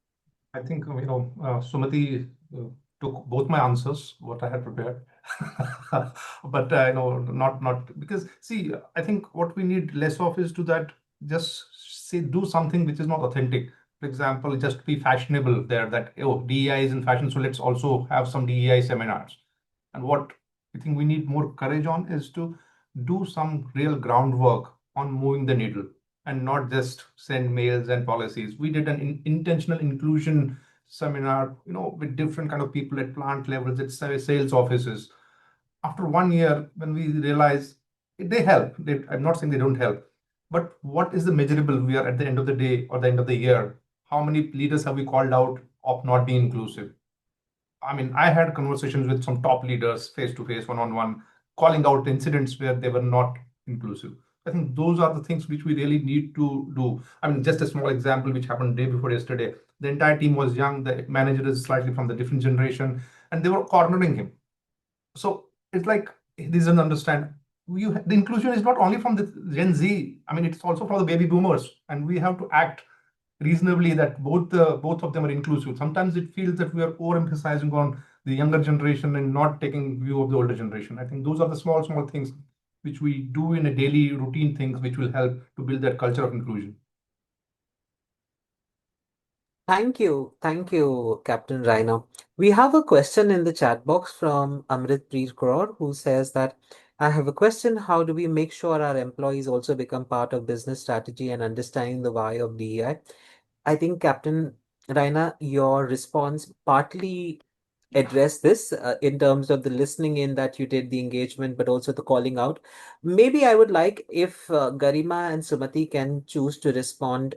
I think, Sumati took both my answers, what I had prepared. But not because, see, I think what we need less of is to that just say do something which is not authentic. For example, just be fashionable there, that DEI is in fashion, so let's also have some DEI seminars. And what I think we need more courage on is to do some real groundwork on moving the needle and not just send mails and policies. We did an intentional inclusion seminar, with different kind of people at plant levels, at sales offices. After 1 year, when we realize they help, I'm not saying they don't help, but what is the measurable we are at the end of the day or the end of the year? How many leaders have we called out of not being inclusive? I mean, I had conversations with some top leaders face to face, one-on-one, calling out incidents where they were not inclusive. I think those are the things which we really need to do. I mean, just a small example which happened day before yesterday. The entire team was young. The manager is slightly from the different generation, and they were cornering him. So it's like he doesn't understand. The inclusion is not only from the Gen Z. I mean, it's also from the baby boomers, and we have to act reasonably that both of them are inclusive. Sometimes it feels that we are overemphasizing on the younger generation and not taking view of the older generation. I think those are the small things which we do in a daily routine things which will help to build that culture of inclusion. Thank you, Captain Raina. We have a question in the chat box from Amritpreet Kaur, who says that I have a question. How do we make sure our employees also become part of business strategy and understanding the why of DEI? I think, Captain Raina, your response partly address this in terms of the listening in that you did, the engagement, but also the calling out. Maybe I would like if Garima and Sumati can choose to respond,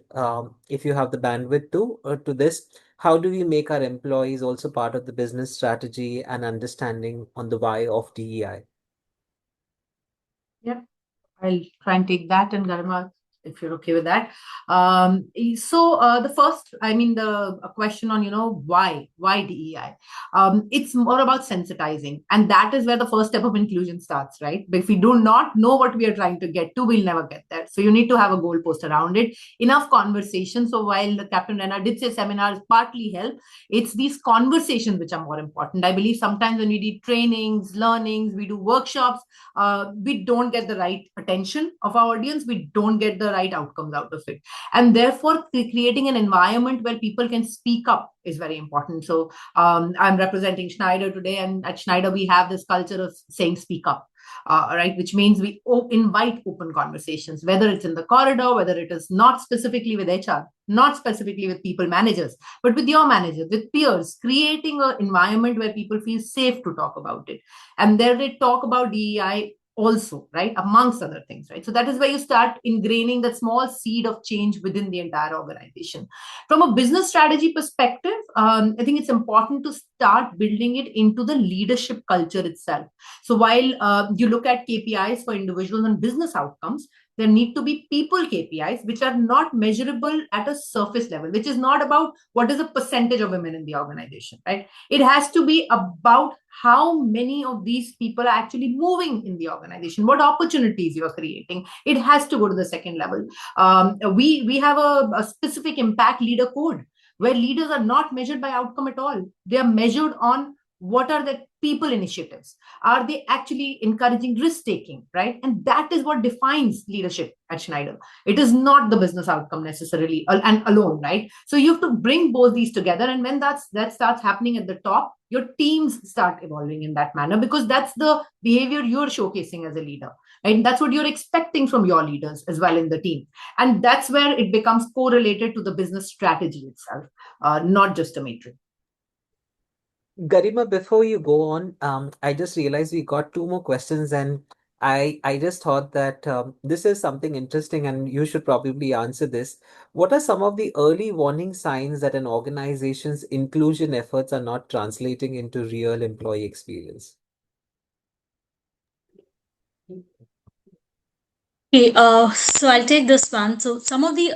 if you have the bandwidth to this. How do we make our employees also part of the business strategy and understanding on the why of DEI? Yeah, I'll try and take that, and Garima, if you're okay with that. The first, a question on, why DEI? It's more about sensitizing, and that is where the first step of inclusion starts, right? But if we do not know what we are trying to get to, we'll never get there. So you need to have a goalpost around it, enough conversation. So while the Captain Raina did say seminars partly help, it's these conversations which are more important. I believe sometimes when we do trainings, learnings, we do workshops, we don't get the right attention of our audience. We don't get the right outcomes out of it. And therefore, creating an environment where people can speak up is very important. So I'm representing Schneider today, and at Schneider, we have this culture of saying speak up. Right, which means we invite open conversations, whether it's in the corridor, whether it is not specifically with HR, not specifically with people managers, but with your managers, with peers, creating an environment where people feel safe to talk about it. And there they talk about DEI also, right, amongst other things, right? So that is where you start ingraining that small seed of change within the entire organization. From a business strategy perspective, I think it's important to start building it into the leadership culture itself. So while you look at KPIs for individuals and business outcomes, there need to be people KPIs which are not measurable at a surface level, which is not about what is the percentage of women in the organization, right? It has to be about how many of these people are actually moving in the organization, what opportunities you are creating. It has to go to the second level. We have a specific impact leader code where leaders are not measured by outcome at all. They are measured on what are the people initiatives. Are they actually encouraging risk taking, right? And that is what defines leadership at Schneider. It is not the business outcome necessarily and alone, right? So you have to bring both these together, and when that starts happening at the top, your teams start evolving in that manner, because that's the behavior you're showcasing as a leader, right? That's what you're expecting from your leaders as well in the team, and that's where it becomes correlated to the business strategy itself, not just a matrix. Garima, before you go on, I just realized we got two more questions, and I just thought that this is something interesting, and you should probably answer this. What are some of the early warning signs that an organization's inclusion efforts are not translating into real employee experience? Okay, so I'll take this one. So some of the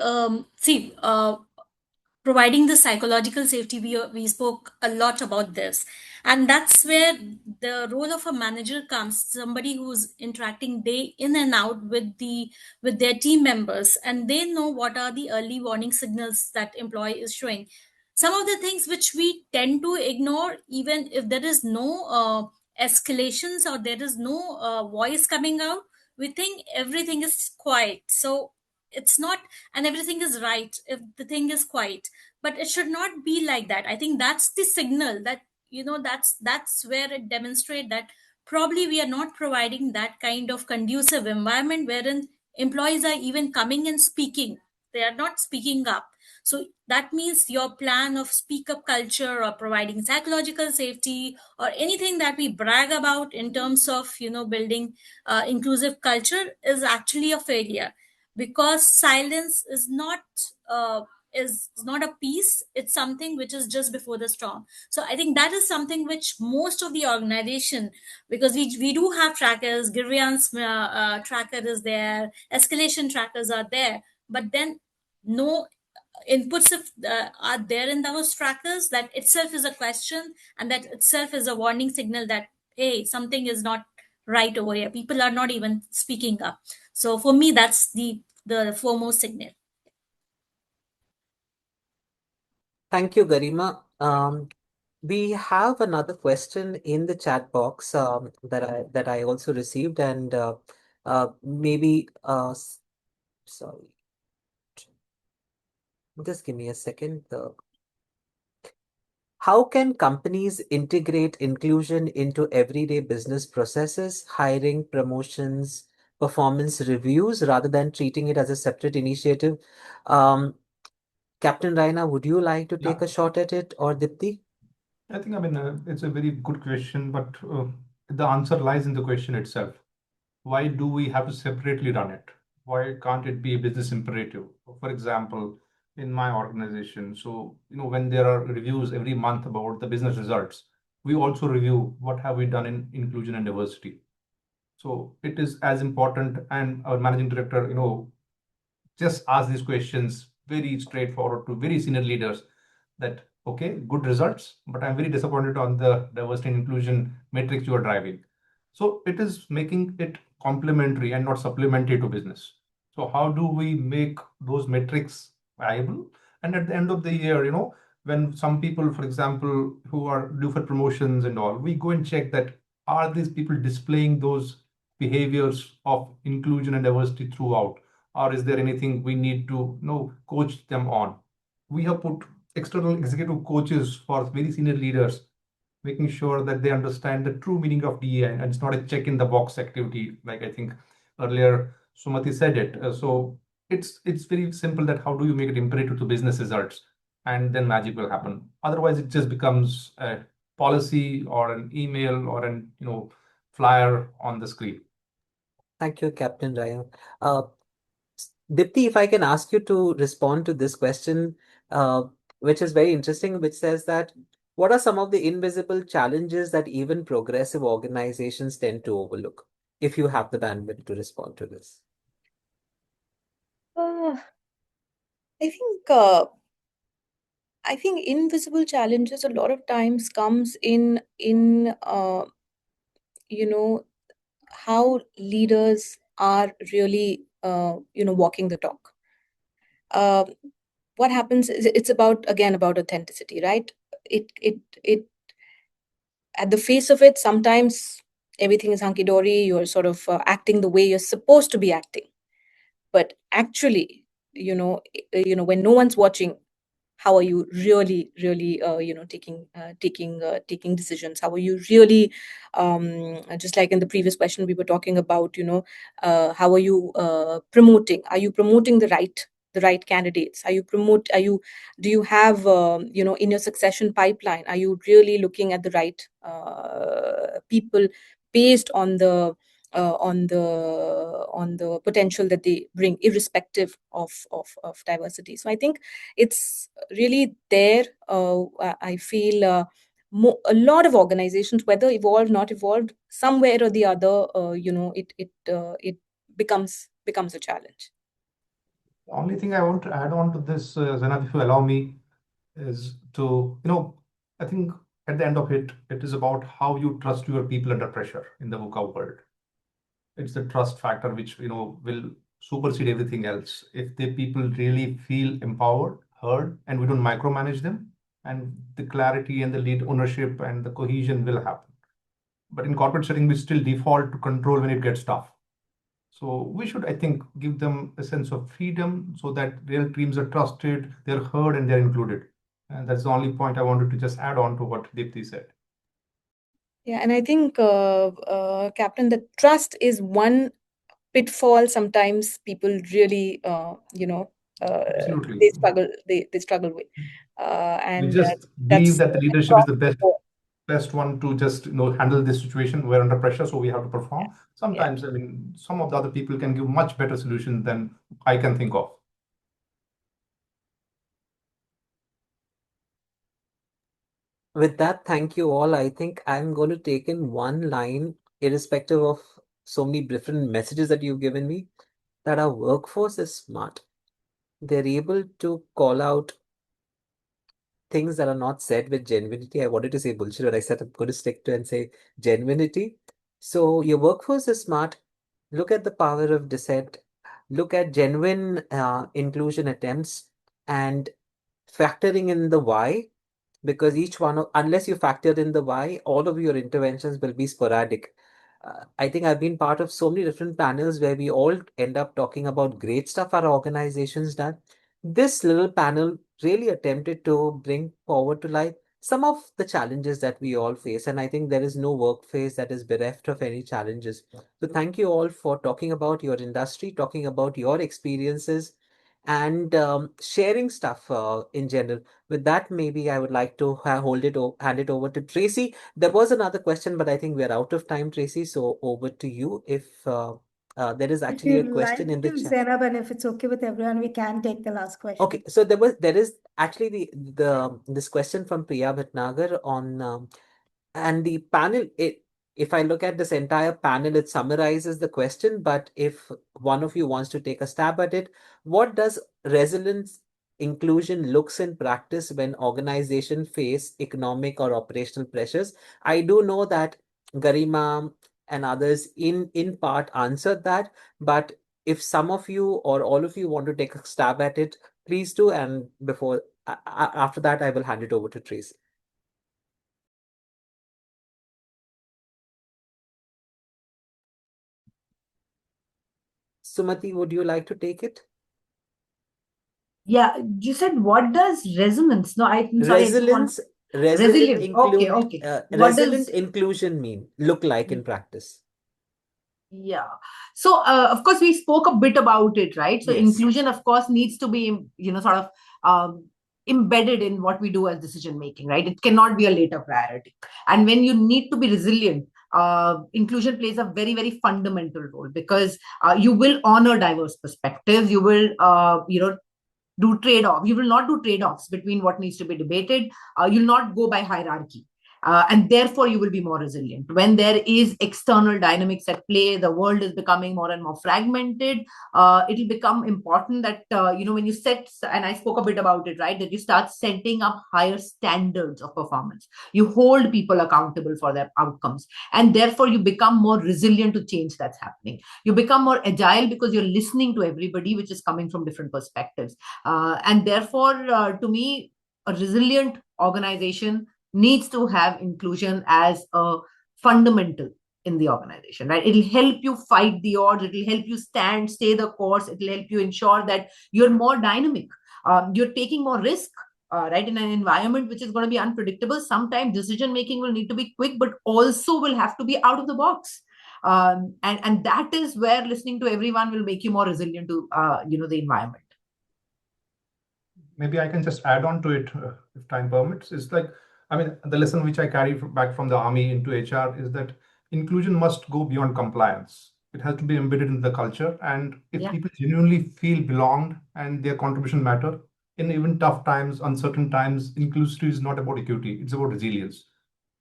providing the psychological safety, we spoke a lot about this, and that's where the role of a manager comes, somebody who's interacting day in and out with their team members, and they know what are the early warning signals that employee is showing. Some of the things which we tend to ignore, even if there is no escalations or there is no voice coming out, we think everything is quiet. So it's not, and everything is right if the thing is quiet, but it should not be like that. I think that's the signal that, that's where it demonstrates that probably we are not providing that kind of conducive environment wherein employees are even coming and speaking. They are not speaking up. So that means your plan of speak up culture or providing psychological safety or anything that we brag about in terms of building inclusive culture is actually a failure, because silence is not a peace. It's something which is just before the storm. So I think that is something which most of the organization, because we do have trackers, grievance tracker is there, escalation trackers are there, but then no inputs are there in those trackers. That itself is a question, and that itself is a warning signal that, hey, something is not right over here. People are not even speaking up. So for me, that's the foremost signal. Thank you, Garima. We have another question in the chat box that I also received, and maybe sorry, just give me a second. How can companies integrate inclusion into everyday business processes, hiring, promotions, performance reviews, rather than treating it as a separate initiative? Captain Raina, would you like to take a shot at it, or Dipti? I think, it's a very good question, but the answer lies in the question itself. Why do we have to separately run it? Why can't it be a business imperative? For example, in my organization, so when there are reviews every month about the business results, we also review what have we done in inclusion and diversity. So it is as important, and our managing director, just ask these questions very straightforward to very senior leaders that, okay, good results, but I'm very disappointed on the diversity and inclusion metrics you are driving. So it is making it complementary and not supplementary to business. So how do we make those metrics viable? And at the end of the year, when some people, for example, who are due for promotions and all, we go and check that, are these people displaying those behaviors of inclusion and diversity throughout? Or is there anything we need to coach them on? We have put external executive coaches for very senior leaders, making sure that they understand the true meaning of DEI, and it's not a check in the box activity, like I think earlier Sumati said it. So it's very simple, that how do you make it imperative to business results, and then magic will happen. Otherwise, it just becomes a policy or an email or an flyer on the screen. Thank you, Captain Raya. Dipti, if I can ask you to respond to this question, which is very interesting, which says that, what are some of the invisible challenges that even progressive organizations tend to overlook? If you have the bandwidth to respond to this. I think invisible challenges a lot of times comes in how leaders are really walking the talk. What happens is, it's about authenticity, right? It at the face of it, sometimes everything is hunky-dory, you're sort of acting the way you're supposed to be acting, but actually, when no one's watching, how are you really taking decisions? How are you really, just like in the previous question we were talking about, how are you promoting? Are you promoting the right the right candidates? Do you have, in your succession pipeline, are you really looking at the right people based on the potential that they bring, irrespective of diversity? So I think it's really there. I feel a lot of organizations, whether evolved, not evolved, somewhere or the other, it becomes a challenge. The only thing I want to add on to this, Zainab, if you allow me, is to, I think at the end of it, it is about how you trust your people under pressure in the VUCA world. It's the trust factor which, will supersede everything else. If the people really feel empowered, heard, and we don't micromanage them, and the clarity and the lead ownership and the cohesion will happen. But in corporate setting, we still default to control when it gets tough. So we should, I think, give them a sense of freedom so that their dreams are trusted, they're heard, and they're included. And that's the only point I wanted to just add on to what Deepthi said. Yeah, and I think, Captain, the trust is one pitfall. Sometimes people really, Absolutely. they struggle with. And we just believe that the leadership is the best one to just handle this situation. We're under pressure, so we have to perform. Sometimes, I mean, some of the other people can give much better solutions than I can think of. With that, thank you all. I think I'm going to take in one line, irrespective of so many different messages that you've given me, that our workforce is smart. They're able to call out things that are not said with genuinity. I wanted to say bullshit, but I said I'm going to stick to and say genuinity. So your workforce is smart. Look at the power of dissent. Look at genuine inclusion attempts and factoring in the why, because each one, unless you factor in the why, all of your interventions will be sporadic. I think I've been part of so many different panels where we all end up talking about great stuff our organizations done. This little panel really attempted to bring forward to light some of the challenges that we all face. And I think there is no workplace that is bereft of any challenges. So thank you all for talking about your industry, talking about your experiences, and sharing stuff in general. With that, maybe I would like to hand it over to Tracy. There was another question, but I think we're out of time, Tracy. So over to you. If there is actually a question in the chat. Zainab, and if it's okay with everyone, we can take the last question. Okay, so there is actually this question from Priya Bhatnagar on and the panel. If I look at this entire panel, it summarizes the question. But if one of you wants to take a stab at it, what does resilience inclusion looks in practice when organizations face economic or operational pressures? I do know that Garima and others in part answered that, but if some of you or all of you want to take a stab at it, please do. And after that, I will hand it over to Tracy. Sumati, would you like to take it? Yeah, you said what does resonance? No, I'm sorry. Resilience, Resilient. Okay. Resilient inclusion look like in practice? Yeah. So, of course, we spoke a bit about it, right? So, Yes. inclusion, of course, needs to be, sort of embedded in what we do as decision making, right? It cannot be a later priority. And when you need to be resilient, inclusion plays a very, very fundamental role, because you will honor diverse perspectives. You will, do trade-off. You will not do trade-offs between what needs to be debated. You'll not go by hierarchy. And therefore, you will be more resilient. When there is external dynamics at play, the world is becoming more and more fragmented. It'll become important that, when you set, and I spoke a bit about it, right, that you start setting up higher standards of performance. You hold people accountable for their outcomes. And therefore, you become more resilient to change that's happening. You become more agile because you're listening to everybody, which is coming from different perspectives. And therefore, to me, a resilient organization needs to have inclusion as a fundamental in the organization, right? It'll help you fight the odds. It'll help you stay the course. It'll help you ensure that you're more dynamic. You're taking more risk, right? In an environment which is going to be unpredictable, sometimes decision making will need to be quick, but also will have to be out of the box. And that is where listening to everyone will make you more resilient to, the environment. maybe I can just add on to it if time permits. It's like, I mean, the lesson which I carry back from the army into HR is that inclusion must go beyond compliance. It has to be embedded in the culture. And if people genuinely feel belonged and their contribution matter, in even tough times, uncertain times, inclusivity is not about equity, it's about resilience.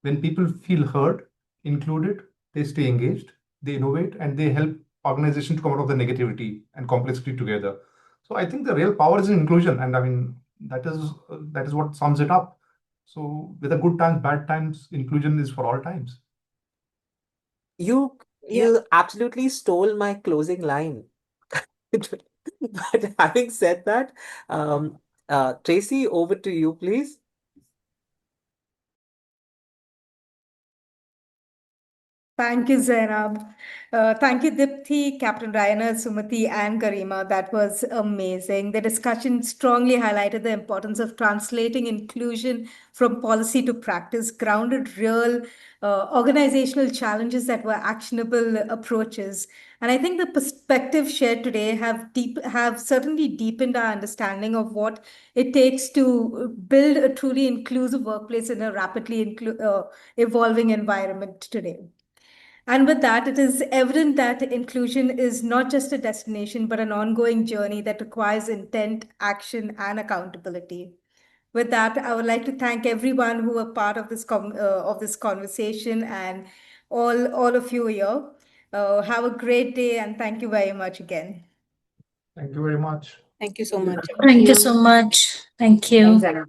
When people feel heard, included, they stay engaged, they innovate, and they help organizations to come out of the negativity and complexity together. So I think the real power is in inclusion, and I mean that is what sums it up. So with the good times, bad times, inclusion is for all times. You absolutely stole my closing line. But having said that, Tracy, over to you, please. Thank you, Zainab. Thank you, Dipti, Captain Raina, Sumati, and Garima. That was amazing. The discussion strongly highlighted the importance of translating inclusion from policy to practice, grounded real organizational challenges that were actionable approaches. And I think the perspectives shared today have certainly deepened our understanding of what it takes to build a truly inclusive workplace in a rapidly evolving environment today. And with that, it is evident that inclusion is not just a destination, but an ongoing journey that requires intent, action, and accountability. With that, I would like to thank everyone who were part of this conversation and all of you here. Have a great day, and thank you very much again. Thank you very much. Thank you so much. Thank you so much. Thank you. Thanks, Anna.